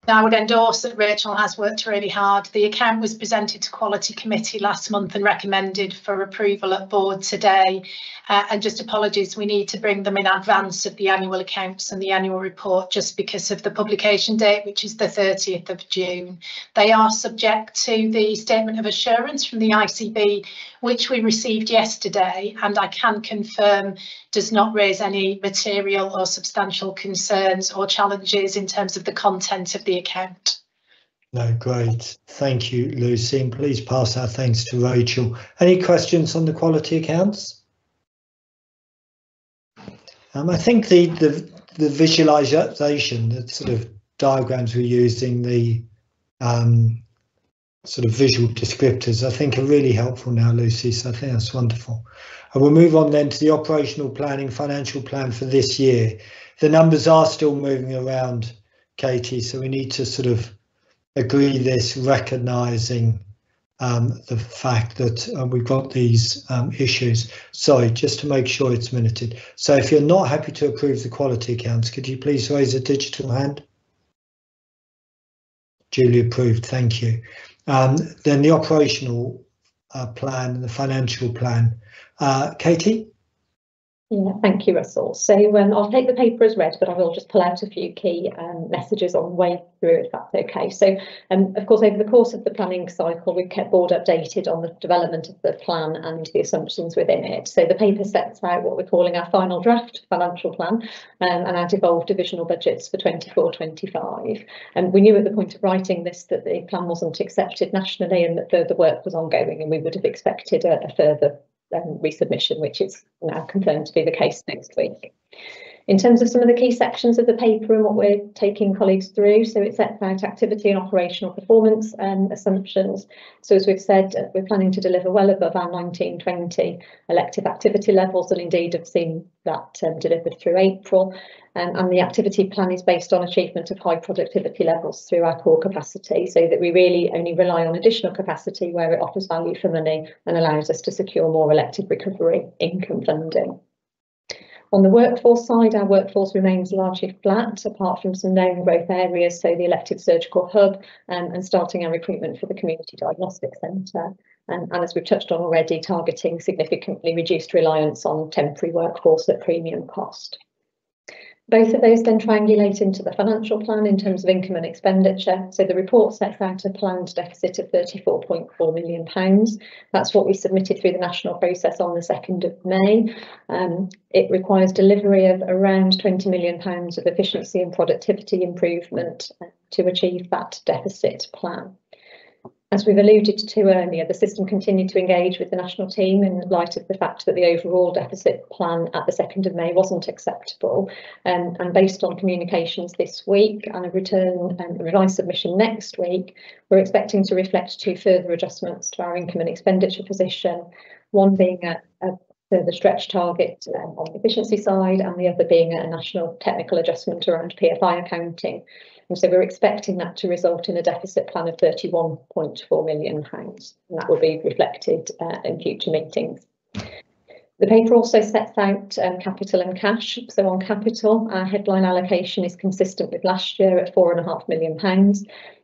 I would endorse that Rachel has worked really hard. The account was presented to Quality Committee last month and recommended for approval at board today. And just apologies, we need to bring them in advance of the annual accounts and the annual report just because of the publication date, which is the 30th of June. They are subject to the statement of assurance from the ICB, which we received yesterday, and I can confirm does not raise any material or substantial concerns or challenges in terms of the content of the account. No, great. Thank you, Lucy, and please pass our thanks to Rachel. Any questions on the quality accounts? I think the visualization, the sort of diagrams we're using, the sort of visual descriptors, I think are really helpful now, Lucy, so I think that's wonderful. And we'll move on then to the operational planning, financial plan for this year. The numbers are still moving around, Katie, so we need to sort of agree this, recognising the fact that we've got these issues. Sorry, just to make sure it's minuted. So if you're not happy to approve the quality accounts, could you please raise a digital hand? Duly approved, thank you. Then the operational plan and the financial plan. Katie? Yeah, thank you, Russell. So I'll take the paper as read, but I will just pull out a few key messages on the way through, if that's okay. So, of course, over the course of the planning cycle, we've kept board updated on the development of the plan and the assumptions within it. So the paper sets out what we're calling our final draft financial plan and our devolved divisional budgets for 24-25. And we knew at the point of writing this that the plan wasn't accepted nationally and that further work was ongoing, and we would have expected a further resubmission, which is now confirmed to be the case next week. In terms of some of the key sections of the paper and what we're taking colleagues through, so it sets out activity and operational performance assumptions. So as we've said, we're planning to deliver well above our 1920 elective activity levels, and indeed have seen that delivered through April. And the activity plan is based on achievement of high productivity levels through our core capacity, so that we really only rely on additional capacity where it offers value for money and allows us to secure more elective recovery income funding. On the workforce side, our workforce remains largely flat, apart from some known growth areas, so the elective surgical hub and starting our recruitment for the community diagnostic centre. And as we've touched on already, targeting significantly reduced reliance on temporary workforce at premium cost. Both of those then triangulate into the financial plan in terms of income and expenditure. So the report sets out a planned deficit of £34.4 million. That's what we submitted through the national process on the 2nd of May. It requires delivery of around £20 million of efficiency and productivity improvement to achieve that deficit plan. As we've alluded to earlier, the system continued to engage with the national team in light of the fact that the overall deficit plan at the 2nd of May wasn't acceptable. And based on communications this week and a return and revised submission next week, we're expecting to reflect 2 further adjustments to our income and expenditure position, one being a further stretch target on the efficiency side, and the other being a national technical adjustment around PFI accounting. And so we're expecting that to result in a deficit plan of £31.4 million, and that will be reflected in future meetings. The paper also sets out capital and cash. So on capital, our headline allocation is consistent with last year at £4.5 million.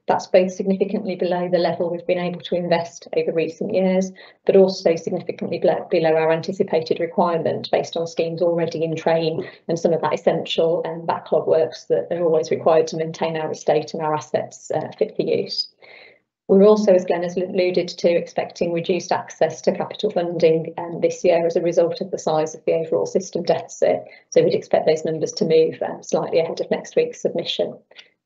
That's both significantly below the level we've been able to invest over recent years, but also significantly below our anticipated requirement based on schemes already in train and some of that essential backlog works that are always required to maintain our estate and our assets fit for use. We're also, as Glenn has alluded to, expecting reduced access to capital funding this year as a result of the size of the overall system deficit. So we'd expect those numbers to move slightly ahead of next week's submission.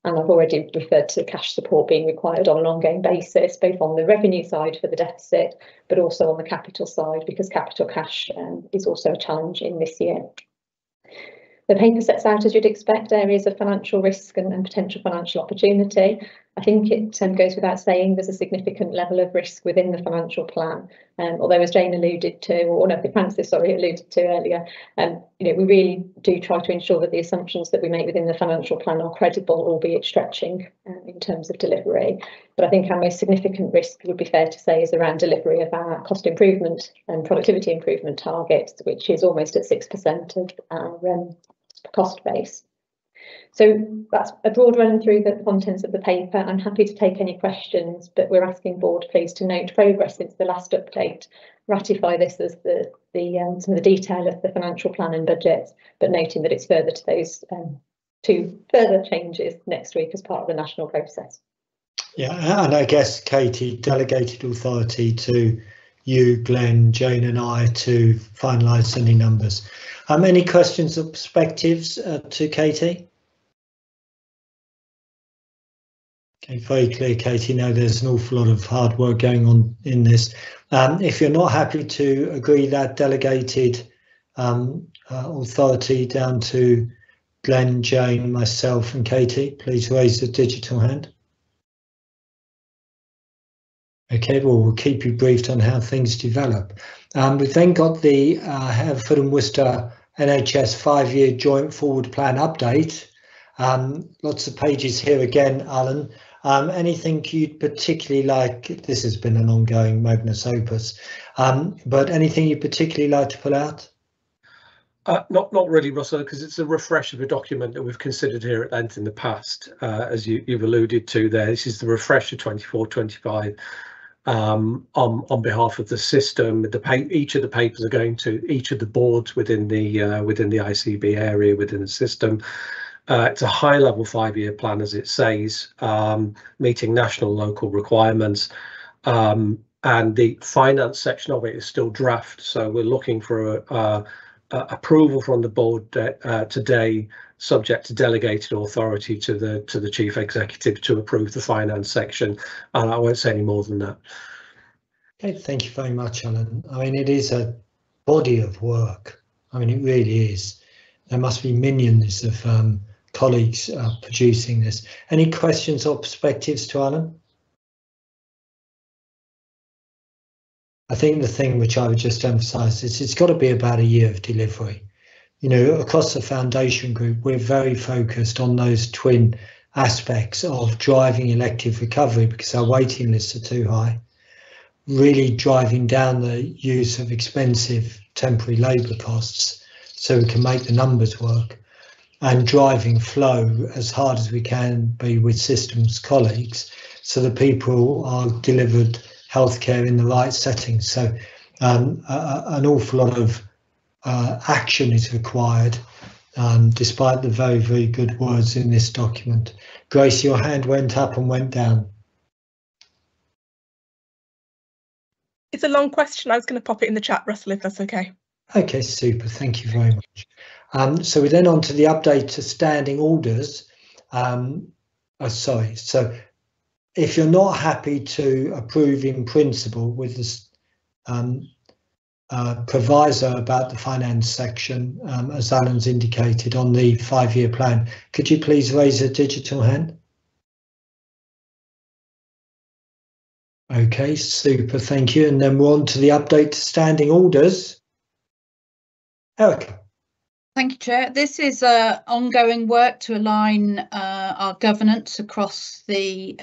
And I've already referred to cash support being required on an ongoing basis, both on the revenue side for the deficit, but also on the capital side, because capital cash is also a challenge in this year. The paper sets out, as you'd expect, areas of financial risk and potential financial opportunity. I think it goes without saying there's a significant level of risk within the financial plan. Although, as Jane alluded to, or no, Francis, sorry, alluded to earlier, we really do try to ensure that the assumptions that we make within the financial plan are credible, albeit stretching in terms of delivery. But I think our most significant risk, would be fair to say, is around delivery of our cost improvement and productivity improvement targets, which is almost at 6% of our cost base. So that's a broad run through the contents of the paper. I'm happy to take any questions, but we're asking board please to note progress since the last update, ratify this as some of the detail of the financial plan and budget, but noting that it's further to those two further changes next week as part of the national process. Yeah, and I guess, Katie, delegated authority to you, Glenn, Jane and I to finalise any numbers. Any questions or perspectives to Katie? Okay, very clear, Katie. Now there's an awful lot of hard work going on in this. If you're not happy to agree that delegated authority down to Glenn, Jane, myself and Katie, please raise the digital hand. Okay, well, we'll keep you briefed on how things develop. We've then got the Hereford and Worcester NHS 5-year joint forward plan update. Lots of pages here again, Alan. Anything you'd particularly like? This has been an ongoing magnus opus, but anything you'd particularly like to pull out? Not really, Russell, because it's a refresh of a document that we've considered here at length in the past, as you've alluded to there. This is the refresh of 24-25 on behalf of the system. Each of the papers are going to each of the boards within the ICB area within the system. It's a high-level 5-year plan, as it says, meeting national and local requirements. And the finance section of it is still draft, so we're looking for approval from the board today, subject to delegated authority to the chief executive to approve the finance section, and I won't say any more than that. Okay, thank you very much, Alan. I mean, it is a body of work. I mean, it really is. There must be millions of colleagues producing this. Any questions or perspectives to Alan? I think the thing which I would just emphasise is it's got to be about a year of delivery. You know, across the foundation group, we're very focused on those twin aspects of driving elective recovery because our waiting lists are too high, really driving down the use of expensive temporary labour costs so we can make the numbers work, and driving flow as hard as we can be with systems colleagues so that people are delivered healthcare in the right settings. So an awful lot of action is required, despite the very, very good words in this document. Grace, your hand went up and went down. It's a long question. I was going to pop it in the chat, Russell, if that's okay. Okay, super. Thank you very much. So we're then on to the update to standing orders. So if you're not happy to approve in principle with this proviso about the finance section, as Alan's indicated on the 5-year plan, could you please raise a digital hand? Okay, super, thank you. And then we're on to the update to standing orders. Erica. Thank you, Chair. This is ongoing work to align our governance across the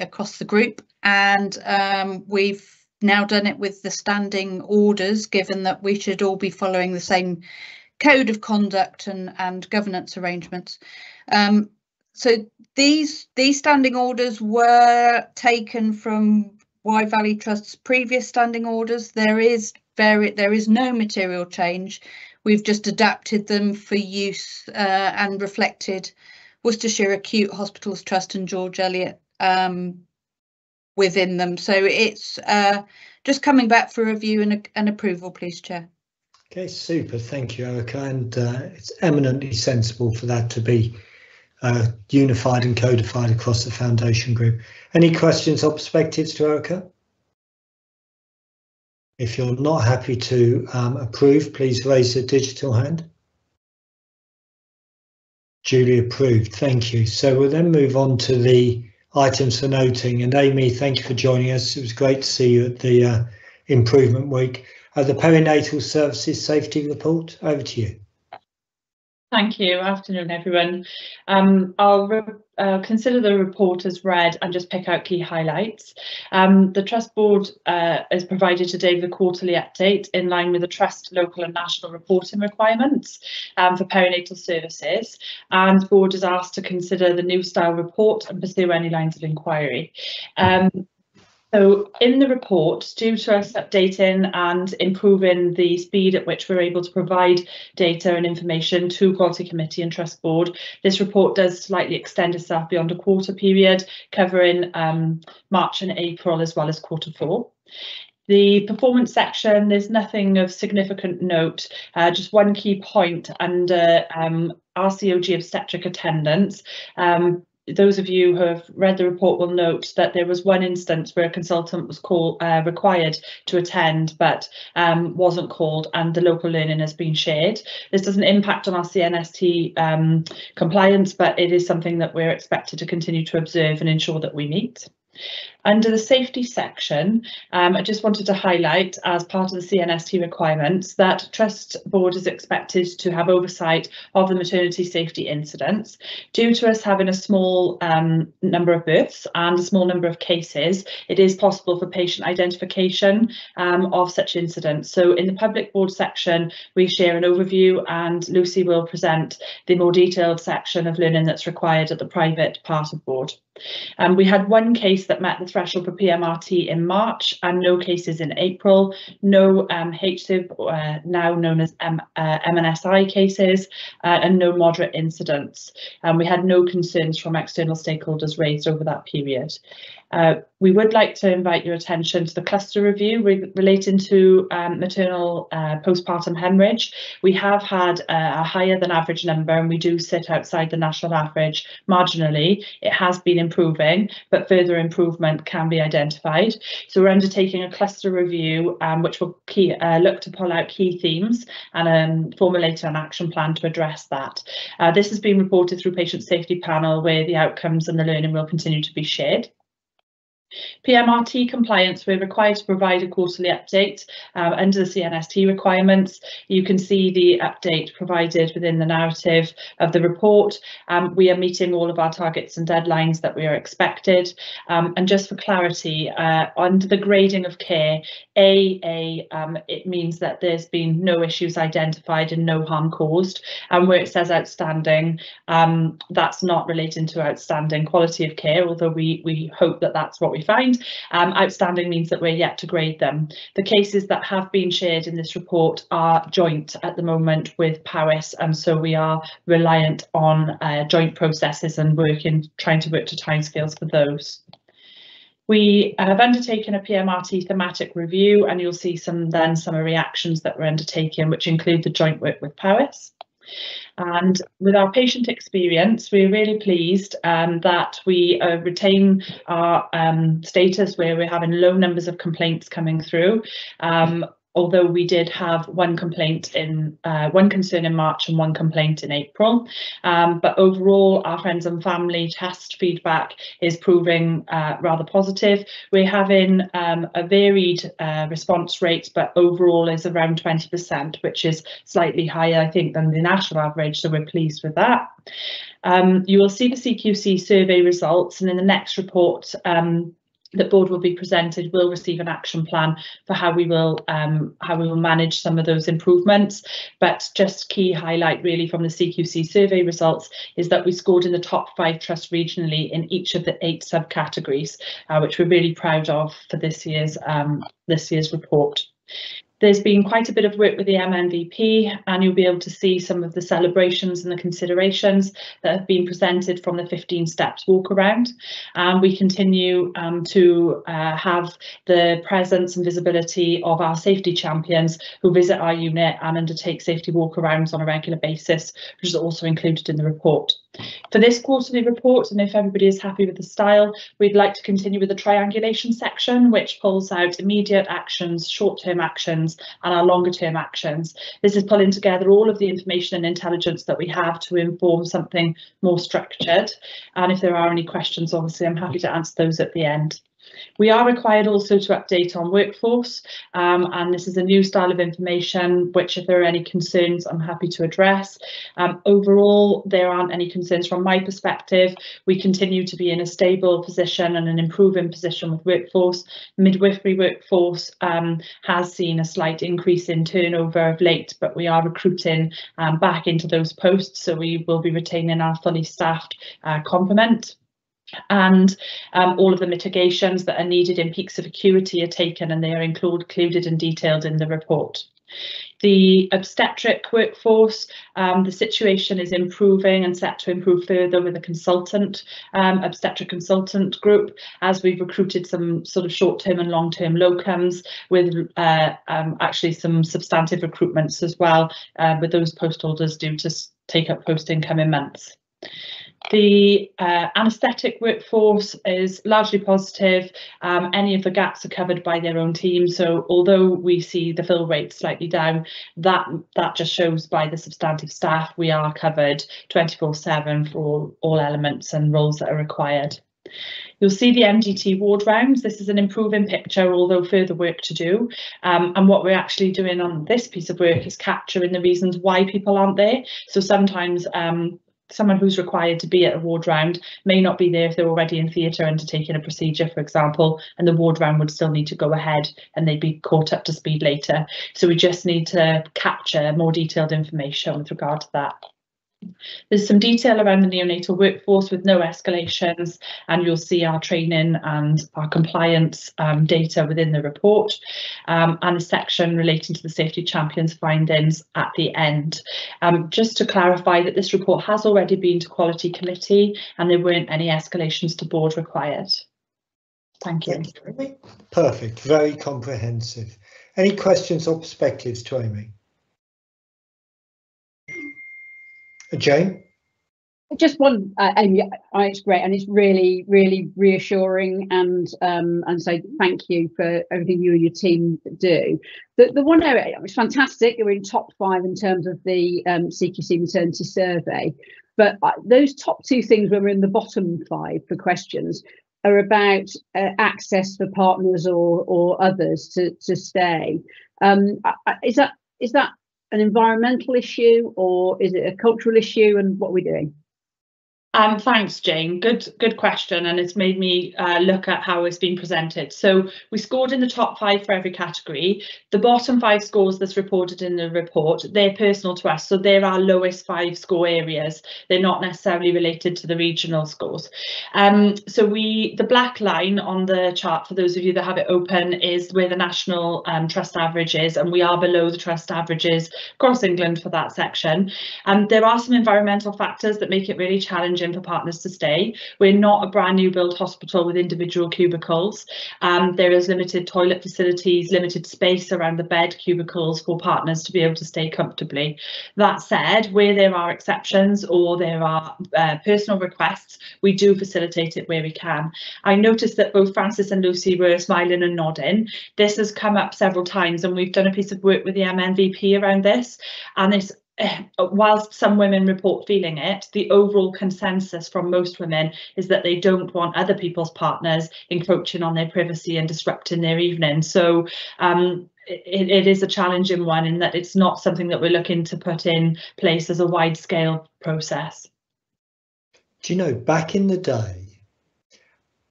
group, and we've now done it with the standing orders, given that we should all be following the same code of conduct and governance arrangements. So these standing orders were taken from Wye Valley Trust's previous standing orders. There is no material change. We've just adapted them for use and reflected Worcestershire Acute Hospitals Trust and George Eliot within them. So it's just coming back for review and approval, please, Chair. Okay, super. Thank you, Erica. And it's eminently sensible for that to be unified and codified across the foundation group. Any questions or perspectives to Erica? If you're not happy to approve, please raise your digital hand. Duly approved, thank you. So we'll then move on to the items for noting. And Amy, thank you for joining us. It was great to see you at the Improvement Week. The Perinatal Services Safety Report, over to you. Thank you. Afternoon, everyone. I'll consider the report as read and just pick out key highlights. The Trust Board has provided today the quarterly update in line with the Trust local and national reporting requirements for perinatal services, and the Board is asked to consider the new style report and pursue any lines of inquiry. So in the report, due to us updating and improving the speed at which we're able to provide data and information to Quality Committee and Trust Board, this report does slightly extend itself beyond a quarter period, covering March and April as well as Q4. The performance section, there's nothing of significant note, just one key point under RCOG obstetric attendance. Those of you who have read the report will note that there was one instance where a consultant was required to attend but wasn't called, and the local learning has been shared. This doesn't impact on our CNST compliance, but it is something that we're expected to continue to observe and ensure that we meet. Under the safety section, I just wanted to highlight, as part of the CNST requirements, that Trust Board is expected to have oversight of the maternity safety incidents. Due to us having a small number of births and a small number of cases, it is possible for patient identification of such incidents. So in the public board section, we share an overview, and Lucy will present the more detailed section of learning that's required at the private part of board. We had one case that met the threshold for PMRT in March and no cases in April, no HSIV, now known as MNSI cases, and no moderate incidents. We had no concerns from external stakeholders raised over that period. We would like to invite your attention to the cluster review relating to maternal postpartum hemorrhage. We have had a higher than average number, and we do sit outside the national average marginally. It has been improving, but further improvement can be identified. So we're undertaking a cluster review, which will look to pull out key themes and formulate an action plan to address that. This has been reported through Patient Safety Panel, where the outcomes and the learning will continue to be shared. PMRT compliance, we're required to provide a quarterly update under the CNST requirements. You can see the update provided within the narrative of the report. We are meeting all of our targets and deadlines that we are expected. And just for clarity, under the grading of care, it means that there's been no issues identified and no harm caused. And where it says outstanding, that's not relating to outstanding quality of care, although we hope that that's what we find. Outstanding means that we're yet to grade them. The cases that have been shared in this report are joint at the moment with Powys, and so we are reliant on joint processes and trying to work to timescales for those. We have undertaken a PMRT thematic review, and you'll see some summary actions that we're undertaking, which include the joint work with Powys. And with our patient experience, we're really pleased that we retain our status where we're having low numbers of complaints coming through. Although we did have one concern in March and one complaint in April. But overall, our friends and family test feedback is proving rather positive. We're having a varied response rate, but overall is around 20%, which is slightly higher, I think, than the national average, so we're pleased with that. You will see the CQC survey results, and in the next report, the board will be presented, will receive an action plan for how we will manage some of those improvements. But just key highlight really from the CQC survey results is that we scored in the top 5 trusts regionally in each of the 8 subcategories, which we're really proud of for this year's report. There's been quite a bit of work with the MMVP, and you'll be able to see some of the celebrations and the considerations that have been presented from the 15 steps walk around. We continue to have the presence and visibility of our safety champions who visit our unit and undertake safety walkarounds on a regular basis, which is also included in the report. For this quarterly report, and if everybody is happy with the style, we'd like to continue with the triangulation section, which pulls out immediate actions, short-term actions, and our longer-term actions. This is pulling together all of the information and intelligence that we have to inform something more structured. And if there are any questions, obviously, I'm happy to answer those at the end. We are required also to update on workforce, and this is a new style of information which, if there are any concerns, I'm happy to address. Overall, there aren't any concerns from my perspective. We continue to be in a stable position and an improving position with workforce. Midwifery workforce has seen a slight increase in turnover of late, but we are recruiting back into those posts, so we will be retaining our fully staffed complement. And all of the mitigations that are needed in peaks of acuity are taken, and they are included and detailed in the report. The obstetric workforce, the situation is improving and set to improve further with a consultant, obstetric consultant group, as we've recruited some sort of short-term and long-term locums, with actually some substantive recruitments as well, with those post holders due to take up post in coming months. The anaesthetic workforce is largely positive. Any of the gaps are covered by their own team. So although we see the fill rate slightly down, that just shows by the substantive staff we are covered 24/7 for all elements and roles that are required. You'll see the MDT ward rounds. This is an improving picture, although further work to do. And what we're actually doing on this piece of work is capturing the reasons why people aren't there. So sometimes someone who's required to be at a ward round may not be there if they're already in theatre undertaking a procedure, for example, and the ward round would still need to go ahead and they'd be caught up to speed later. So we just need to capture more detailed information with regard to that. There's some detail around the neonatal workforce with no escalations, and you'll see our training and our compliance data within the report, and a section relating to the Safety Champions findings at the end. Just to clarify that this report has already been to Quality Committee and there weren't any escalations to board required. Thank you. Perfect, very comprehensive. Any questions or perspectives to Amy? Jane? Just one, Amy, it's great, and it's really, really reassuring, and so thank you for everything you and your team do. The one area, it's fantastic, you're in top 5 in terms of the CQC maternity survey, but those top 2 things when we're in the bottom 5 for questions are about access for partners or others to stay. Is that an environmental issue, or is it a cultural issue, and what are we doing? Thanks, Jane. Good question, and it's made me look at how it's been presented. So we scored in the top 5 for every category. The bottom 5 scores that's reported in the report, they're personal to us, so they're our lowest 5 score areas. They're not necessarily related to the regional scores. So the black line on the chart, for those of you that have it open, is where the national trust average is, and we are below the trust averages across England for that section. There are some environmental factors that make it really challenging for partners to stay. We're not a brand new build hospital with individual cubicles. There is limited toilet facilities, limited space around the bed cubicles for partners to be able to stay comfortably. That said, where there are exceptions or there are personal requests, we do facilitate it where we can. I noticed that both Francis and Lucy were smiling and nodding. This has come up several times, and we've done a piece of work with the MNVP around this, and it's whilst some women report feeling it, the overall consensus from most women is that they don't want other people's partners encroaching on their privacy and disrupting their evening. So it is a challenging one, in that it's not something that we're looking to put in place as a wide scale process. Do you know, back in the day,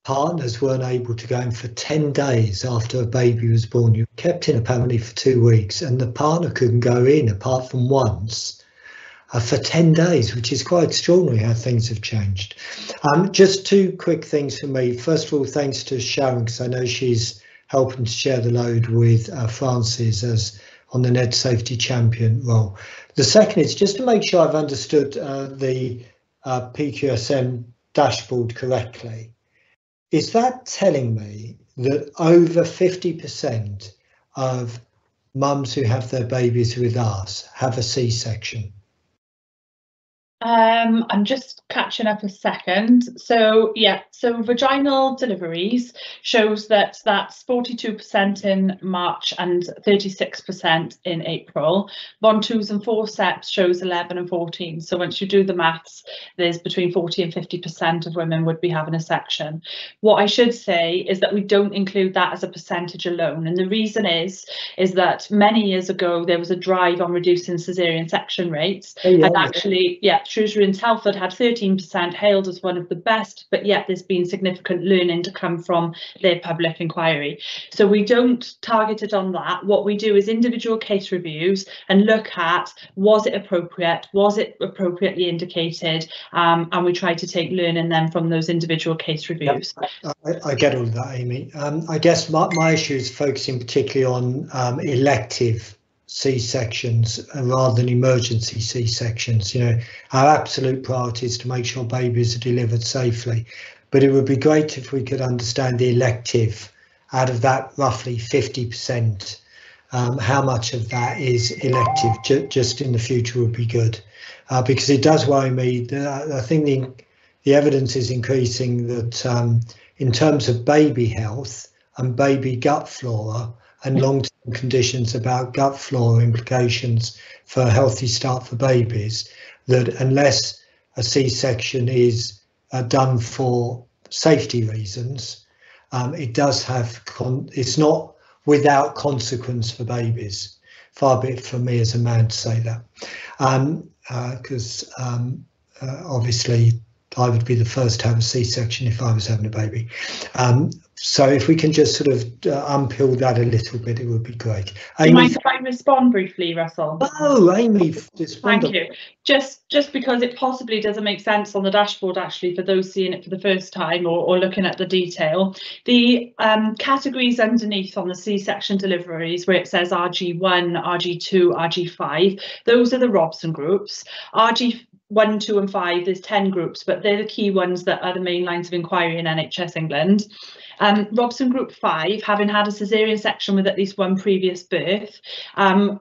partners weren't able to go in for 10 days after a baby was born. You were kept in apparently for 2 weeks, and the partner couldn't go in apart from once for 10 days, which is quite extraordinary how things have changed. Just 2 quick things for me. First of all, thanks to Sharon, because I know she's helping to share the load with Francis as on the Net Safety Champion role. The second is just to make sure I've understood the PQSM dashboard correctly. Is that telling me that over 50% of mums who have their babies with us have a C-section? I'm just catching up a second. So yeah, so vaginal deliveries shows that that's 42% in March and 36% in April. Von 2s and forceps shows 11 and 14. So once you do the maths, there's between 40 and 50% of women would be having a section. What I should say is that we don't include that as a percentage alone. And the reason is that many years ago, there was a drive on reducing caesarean section rates. And actually, Shrewsbury and Telford had 13%, hailed as one of the best, but yet there's been significant learning to come from their public inquiry. So we don't target it on that. What we do is individual case reviews and look at, was it appropriate? Was it appropriately indicated? And we try to take learning then from those individual case reviews. I get all of that, Amy. I guess my issue is focusing particularly on elective C-sections rather than emergency C-sections. You know, our absolute priority is to make sure babies are delivered safely, but it would be great if we could understand the elective out of that roughly 50%. How much of that is elective just in the future would be good, because it does worry me. I think the evidence is increasing that in terms of baby health and baby gut flora and long-term conditions about gut flora implications for a healthy start for babies, that unless a C-section is done for safety reasons, it does have, it's not without consequence for babies. Far be it from me as a man to say that, because obviously I would be the first to have a C-section if I was having a baby. So if we can just sort of unpeel that a little bit, it would be great. Do you mind if I respond briefly, Russell? Oh, Amy, thank you. Just because it possibly doesn't make sense on the dashboard, actually, for those seeing it for the first time or looking at the detail. The categories underneath on the C-section deliveries where it says RG1, RG2, RG5, those are the Robson groups. RG1, 2 and 5, there's 10 groups, but they're the key ones that are the main lines of inquiry in NHS England. Robson Group 5, having had a caesarean section with at least one previous birth,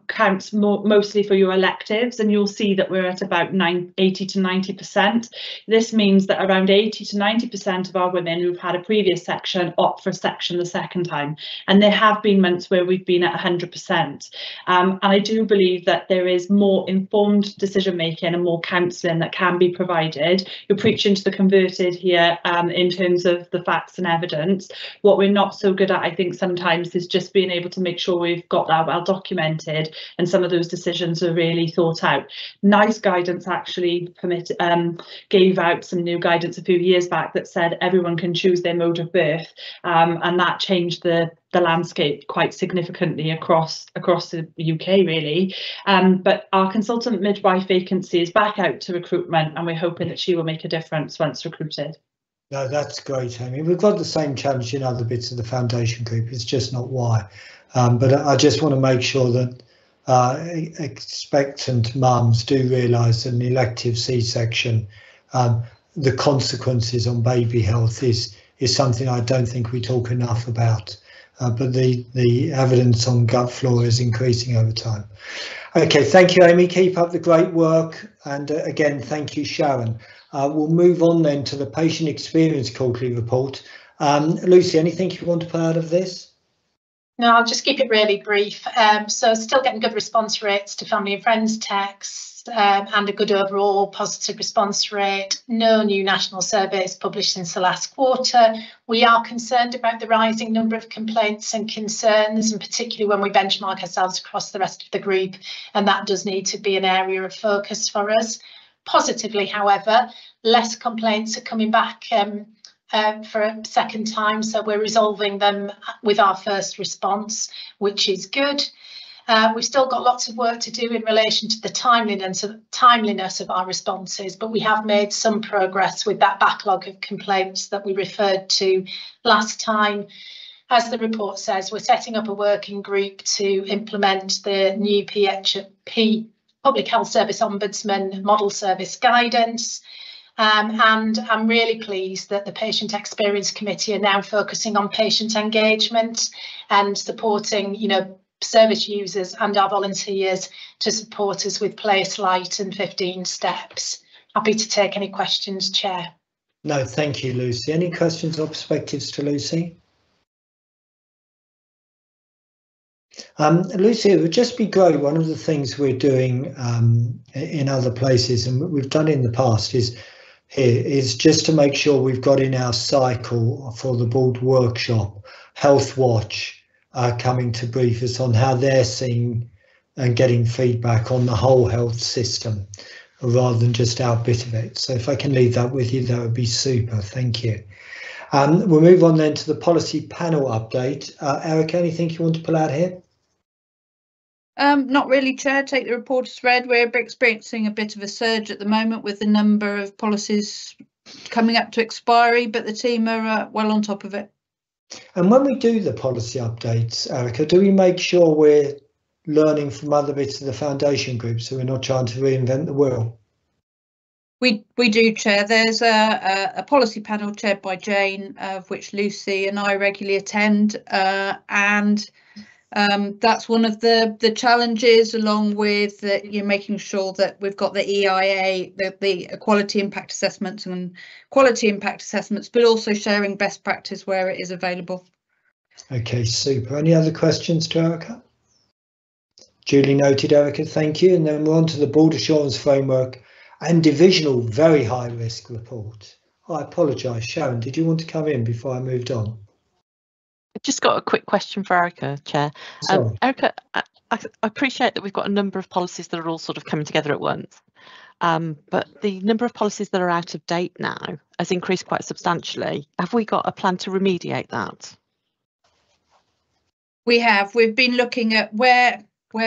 counts mostly for your electives, and you'll see that we're at about 80 to 90%. This means that around 80 to 90% of our women who've had a previous section opt for a section the second time, and there have been months where we've been at 100%. And I do believe that there is more informed decision making and more counselling that can be provided. You're preaching to the converted here in terms of the facts and evidence. What we're not so good at, I think, sometimes is just being able to make sure we've got that well documented and some of those decisions are really thought out. NICE guidance actually gave out some new guidance a few years back that said everyone can choose their mode of birth, and that changed the landscape quite significantly across the UK, really. But our consultant midwife vacancy is back out to recruitment, and we're hoping that she will make a difference once recruited. No, that's great, Amy. We've got the same challenge in other bits of the foundation group. It's just not why. But I just want to make sure that expectant mums do realise that an elective C-section, the consequences on baby health is something I don't think we talk enough about. But the evidence on gut flora is increasing over time. Okay, thank you, Amy. Keep up the great work. And again, thank you, Sharon. We'll move on then to the patient experience quarterly report. Lucy, anything you want to put out of this? No, I'll just keep it really brief. So still getting good response rates to family and friends texts, and a good overall positive response rate. No new national surveys published since the last quarter. We are concerned about the rising number of complaints and concerns, and particularly when we benchmark ourselves across the rest of the group, and that does need to be an area of focus for us. Positively, however, less complaints are coming back for a second time, so we're resolving them with our first response, which is good. We've still got lots of work to do in relation to the timeliness of our responses, but we have made some progress with that backlog of complaints that we referred to last time. As the report says, we're setting up a working group to implement the new Public Health Service Ombudsman Model Service Guidance. And I'm really pleased that the Patient Experience Committee are now focusing on patient engagement and supporting, service users and our volunteers to support us with Place, Light and 15 steps. happy to take any questions, Chair. No, thank you, Lucy. Any questions or perspectives to Lucy? Lucy, it would just be great. One of the things we're doing in other places, and we've done in the past, is just to make sure we've got in our cycle for the board workshop, Health Watch coming to brief us on how they're seeing and getting feedback on the whole health system rather than just our bit of it. So if I can leave that with you, that would be super. Thank you. We'll move on then to the policy panel update. Erica, anything you want to pull out here? Not really, Chair. Take the report as read. We're experiencing a bit of a surge at the moment with the number of policies coming up to expiry, but the team are well on top of it. And when we do the policy updates, Erica, do we make sure we're learning from other bits of the foundation group so we're not trying to reinvent the wheel? We do, Chair. There's a policy panel chaired by Jane, of which Lucy and I regularly attend, and that's one of the challenges, along with making sure that we've got the EIA, the quality impact assessments and quality impact assessments, but also sharing best practice where it is available. Okay, super. Any other questions to Erica? Duly noted, Erica, thank you. And then we're on to the Board Assurance Framework and Divisional Very High Risk Report. I apologise, Sharon, did you want to come in before I moved on? I've just got a quick question for Erica, Chair. Erica, I appreciate that we've got a number of policies that are all sort of coming together at once, but the number of policies that are out of date now has increased quite substantially. Have we got a plan to remediate that? We have. We've been looking at where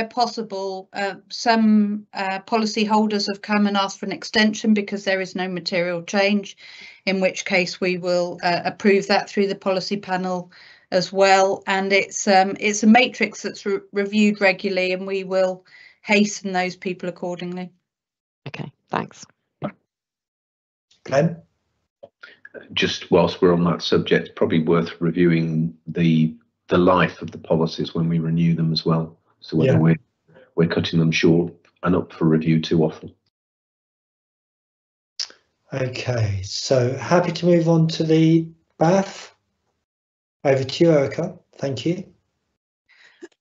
possible. Some policy holders have come and asked for an extension because there is no material change, in which case we will approve that through the policy panel as well. And it's a matrix that's reviewed regularly, and we will hasten those people accordingly. Okay, thanks. Glenn? Just whilst we're on that subject, it's probably worth reviewing the life of the policies when we renew them as well. So whether we're cutting them short and up for review too often. Okay, so happy to move on to the BAF. Over to you, Erica. Thank you.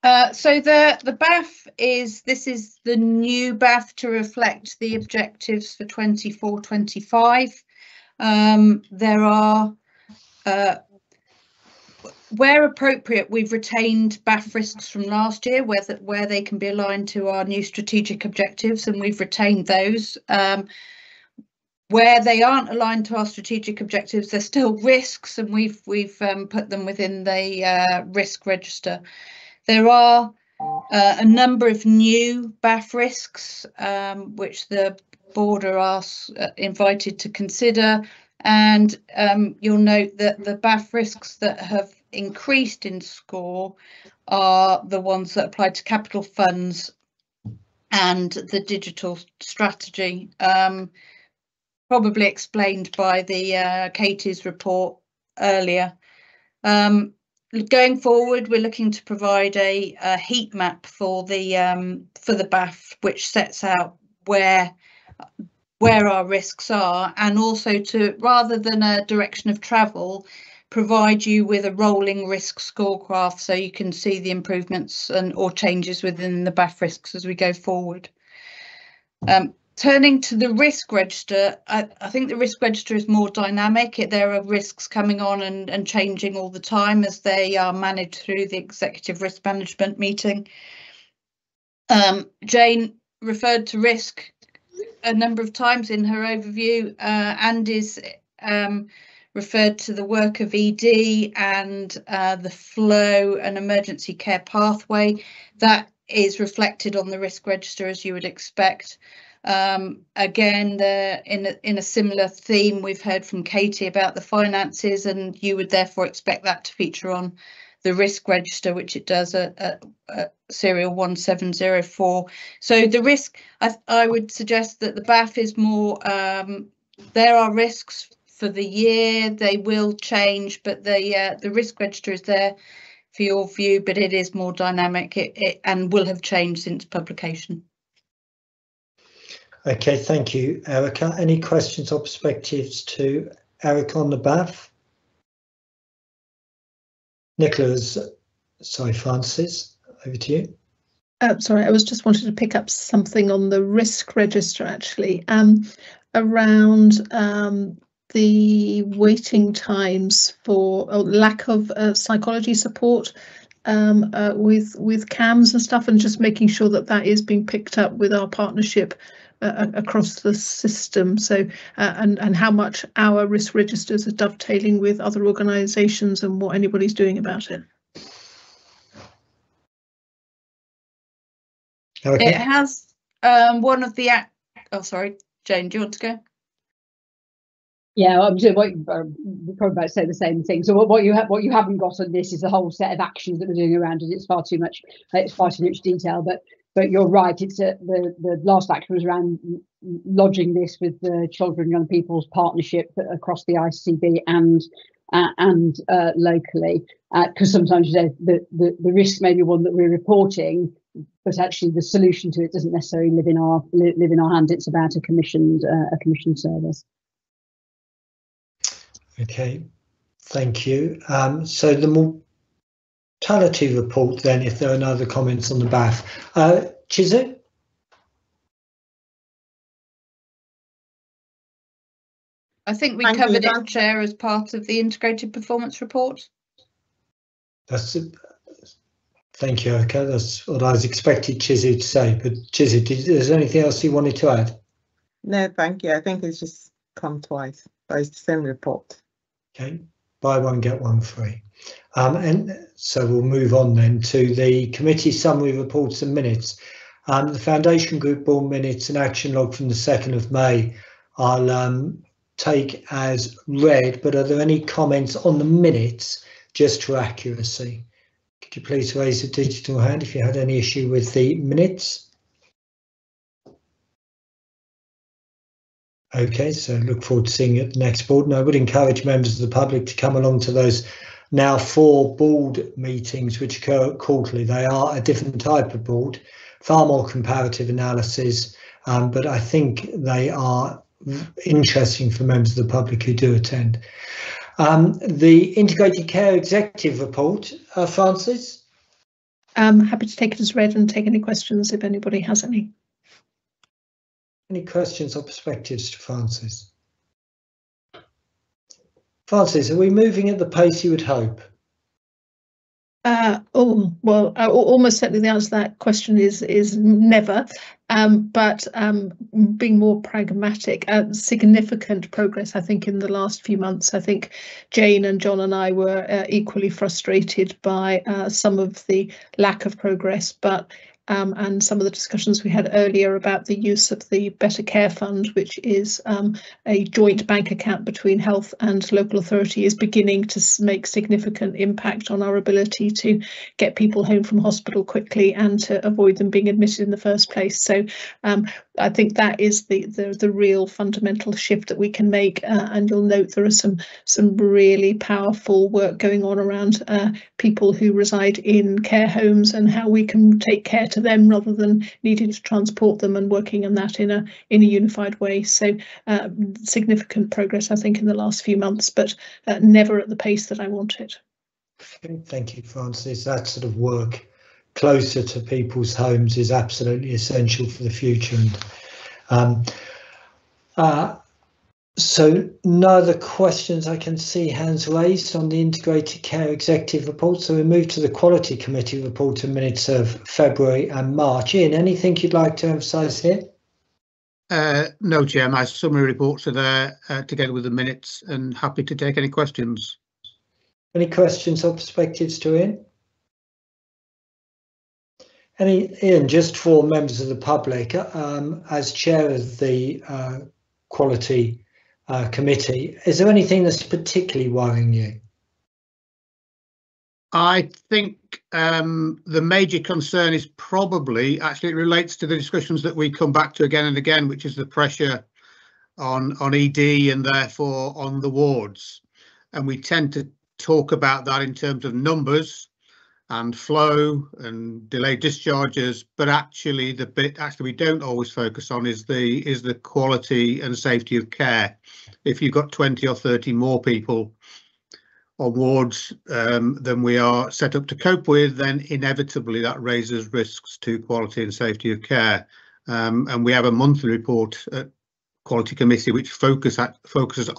So the BAF is the new BAF to reflect the objectives for 24-25. There are where appropriate, we've retained BAF risks from last year where they can be aligned to our new strategic objectives, and we've retained those. Where they aren't aligned to our strategic objectives, they're still risks, and we've put them within the risk register. There are a number of new BAF risks which the board are invited to consider, and you'll note that the BAF risks that have increased in score are the ones that apply to capital funds and the digital strategy, probably explained by the Katie's report earlier. Going forward, we're looking to provide a heat map for the BAF, which sets out where our risks are, and also to, rather than a direction of travel, provide you with a rolling risk score graph so you can see the improvements or changes within the BAF risks as we go forward. Turning to the risk register, I think the risk register is more dynamic. There are risks coming on and changing all the time as they are managed through the executive risk management meeting. Jane referred to risk a number of times in her overview. Andy's referred to the work of ED and the flow and emergency care pathway. That is reflected on the risk register, as you would expect. Again, in a similar theme, we've heard from Katie about the finances, and you would therefore expect that to feature on the risk register, which it does at serial 1704. So the risk, I would suggest that the BAF is more, there are risks for the year, they will change, but the risk register is there for your view, but it is more dynamic and will have changed since publication. Okay, thank you, Erica. Any questions or perspectives to Erica on the BAF? Francis, over to you. Sorry, I was just wanted to pick up something on the risk register, actually, around the waiting times for lack of psychology support with CAMS and stuff, and just making sure that that is being picked up with our partnership across the system. So and how much our risk registers are dovetailing with other organisations and what anybody's doing about it. Okay. It has one of the oh, sorry, Jane, do you want to go? Yeah, I'm sure we're probably about to say the same thing. So what you haven't got on this is a whole set of actions that we're doing around it. It's far too much detail. But you're right. It's the last action was around lodging this with the Children and Young People's Partnership across the ICB and locally, because sometimes the risk may be one that we're reporting, but actually the solution to it doesn't necessarily live in our hands. It's about a commissioned service. Okay, thank you. So the mortality report then, if there are no other comments on the BAF. Chizu? I think we covered it, Chair, as part of the integrated performance report. That's it. Thank you, Erica. That's what I was expecting Chizu to say. But Chizu, is there anything else you wanted to add? No, thank you. I think it's just come twice, but it's the same report. Okay, buy one, get one free. And so we'll move on then to the committee summary reports and minutes. The Foundation Group board minutes and action log from the 2nd of May I'll take as read, but are there any comments on the minutes just for accuracy? Could you please raise a digital hand if you had any issue with the minutes? Okay, so look forward to seeing you at the next board. And I would encourage members of the public to come along to those now 4 board meetings which occur quarterly. They are a different type of board, far more comparative analysis, but I think they are interesting for members of the public who do attend. The Integrated Care Executive Report, Francis? I'm happy to take it as read and take any questions if anybody has any. Any questions or perspectives to Francis? Francis, are we moving at the pace you would hope? Almost certainly the answer to that question is never. But being more pragmatic, significant progress, I think, in the last few months. I think Jane and John and I were equally frustrated by some of the lack of progress, but and some of the discussions we had earlier about the use of the Better Care Fund, which is a joint bank account between health and local authority, is beginning to make significant impact on our ability to get people home from hospital quickly and to avoid them being admitted in the first place. So I think that is the real fundamental shift that we can make, and you'll note there are some really powerful work going on around people who reside in care homes and how we can take care to them rather than needing to transport them, and working on that in a unified way. So significant progress, I think, in the last few months, but never at the pace that I wanted. Okay, thank you, Francis. That sort of work closer to people's homes is absolutely essential for the future. And so no other questions. I can see hands raised on the Integrated Care Executive Report. So we move to the Quality Committee report and minutes of February and March. Ian, anything you'd like to emphasise here? No, Chair. My summary reports are there together with the minutes, and happy to take any questions. Any questions or perspectives to Ian? Ian, just for members of the public, as chair of the Quality Committee, is there anything that's particularly worrying you? I think the major concern is probably, actually it relates to the discussions that we come back to again and again, which is the pressure on ED and therefore on the wards. And we tend to talk about that in terms of numbers, and flow and delayed discharges, but actually the bit we don't always focus on is the quality and safety of care. If you've got 20 or 30 more people on wards than we are set up to cope with, then inevitably that raises risks to quality and safety of care. And we have a monthly report at Quality Committee which focuses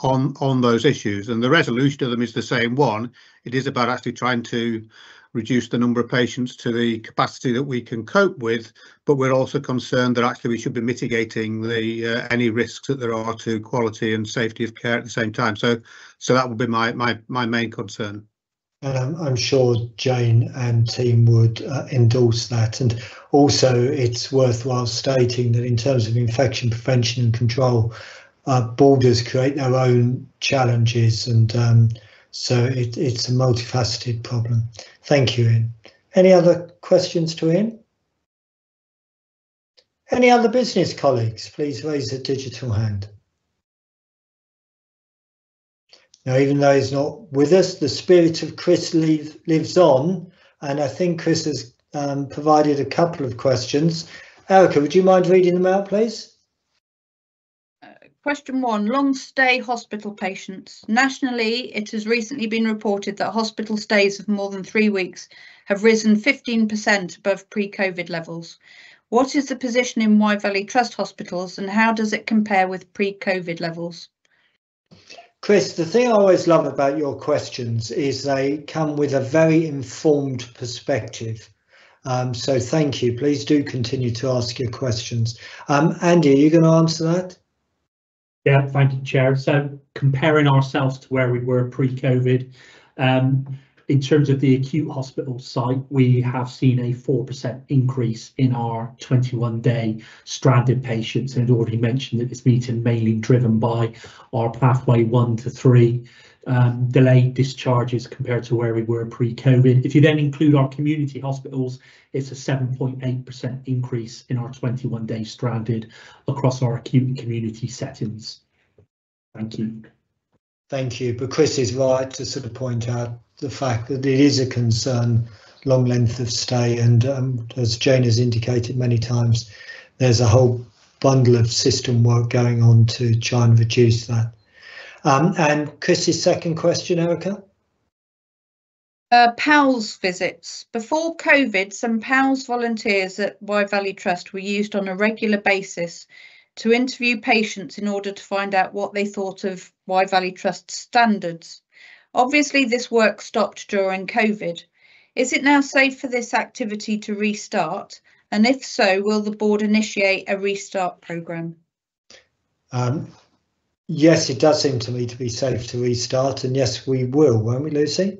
on those issues, and the resolution of them is the same one. It is about actually trying to reduce the number of patients to the capacity that we can cope with, but we're also concerned that actually we should be mitigating the any risks that there are to quality and safety of care at the same time. So that would be my main concern. And I'm sure Jane and team would endorse that. And also it's worthwhile stating that in terms of infection prevention and control, borders create their own challenges, and so it's a multifaceted problem. Thank you, Ian. Any other questions to Ian? Any other business colleagues, please raise a digital hand. Now, even though he's not with us, the spirit of Chris lives on, and I think Chris has provided a couple of questions. Erica, would you mind reading them out, please? Question 1, long stay hospital patients. Nationally, it has recently been reported that hospital stays of more than 3 weeks have risen 15% above pre-COVID levels. What is the position in Wye Valley Trust hospitals, and how does it compare with pre-COVID levels? Chris, the thing I always love about your questions is they come with a very informed perspective. So thank you. Please do continue to ask your questions. Andy, are you going to answer that? Yeah, thank you, Chair. So comparing ourselves to where we were pre-COVID, in terms of the acute hospital site, we have seen a 4% increase in our 21-day stranded patients, and I'd already mentioned at this meeting mainly driven by our pathway 1 to 3 delayed discharges compared to where we were pre-COVID. If you then include our community hospitals, it's a 7.8% increase in our 21-day stranded across our acute and community settings. Thank you. Thank you. But Chris is right to sort of point out the fact that it is a concern, long length of stay, and as Jane has indicated many times, there's a whole bundle of system work going on to try and reduce that. And Chris's second question, Erica? PALS visits. Before COVID, some PALS volunteers at Wye Valley Trust were used on a regular basis to interview patients in order to find out what they thought of Wye Valley Trust standards. Obviously, this work stopped during COVID. Is it now safe for this activity to restart? And if so, will the board initiate a restart programme? Yes, it does seem to me to be safe to restart, and yes, we will, won't we, Lucy?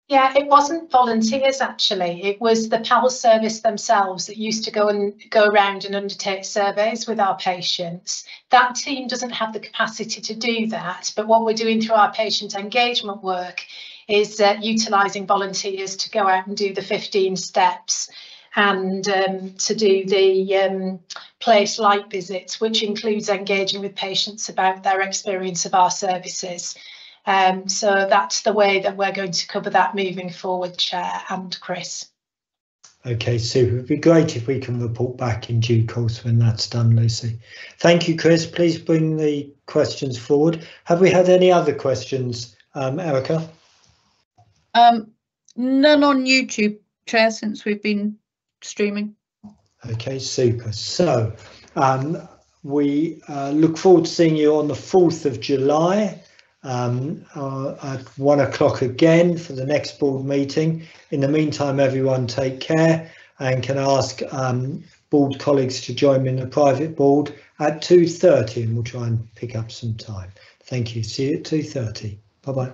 Yeah, it wasn't volunteers actually. It was the PALS service themselves that used to go around and undertake surveys with our patients. That team doesn't have the capacity to do that, but what we're doing through our patient engagement work is utilising volunteers to go out and do the 15 steps and to do the place light visits, which includes engaging with patients about their experience of our services. So that's the way that we're going to cover that moving forward, Chair and Chris. Okay, super. It'd be great if we can report back in due course when that's done, Lucy. Thank you, Chris. Please bring the questions forward. Have we had any other questions, Erica? None on YouTube, Chair, since we've been streaming. Okay, super. So we look forward to seeing you on the 4th of July. At 1 o'clock again for the next board meeting. In the meantime, everyone take care, and can I ask board colleagues to join me in the private board at 2:30, and we'll try and pick up some time. Thank you. See you at 2:30. Bye bye.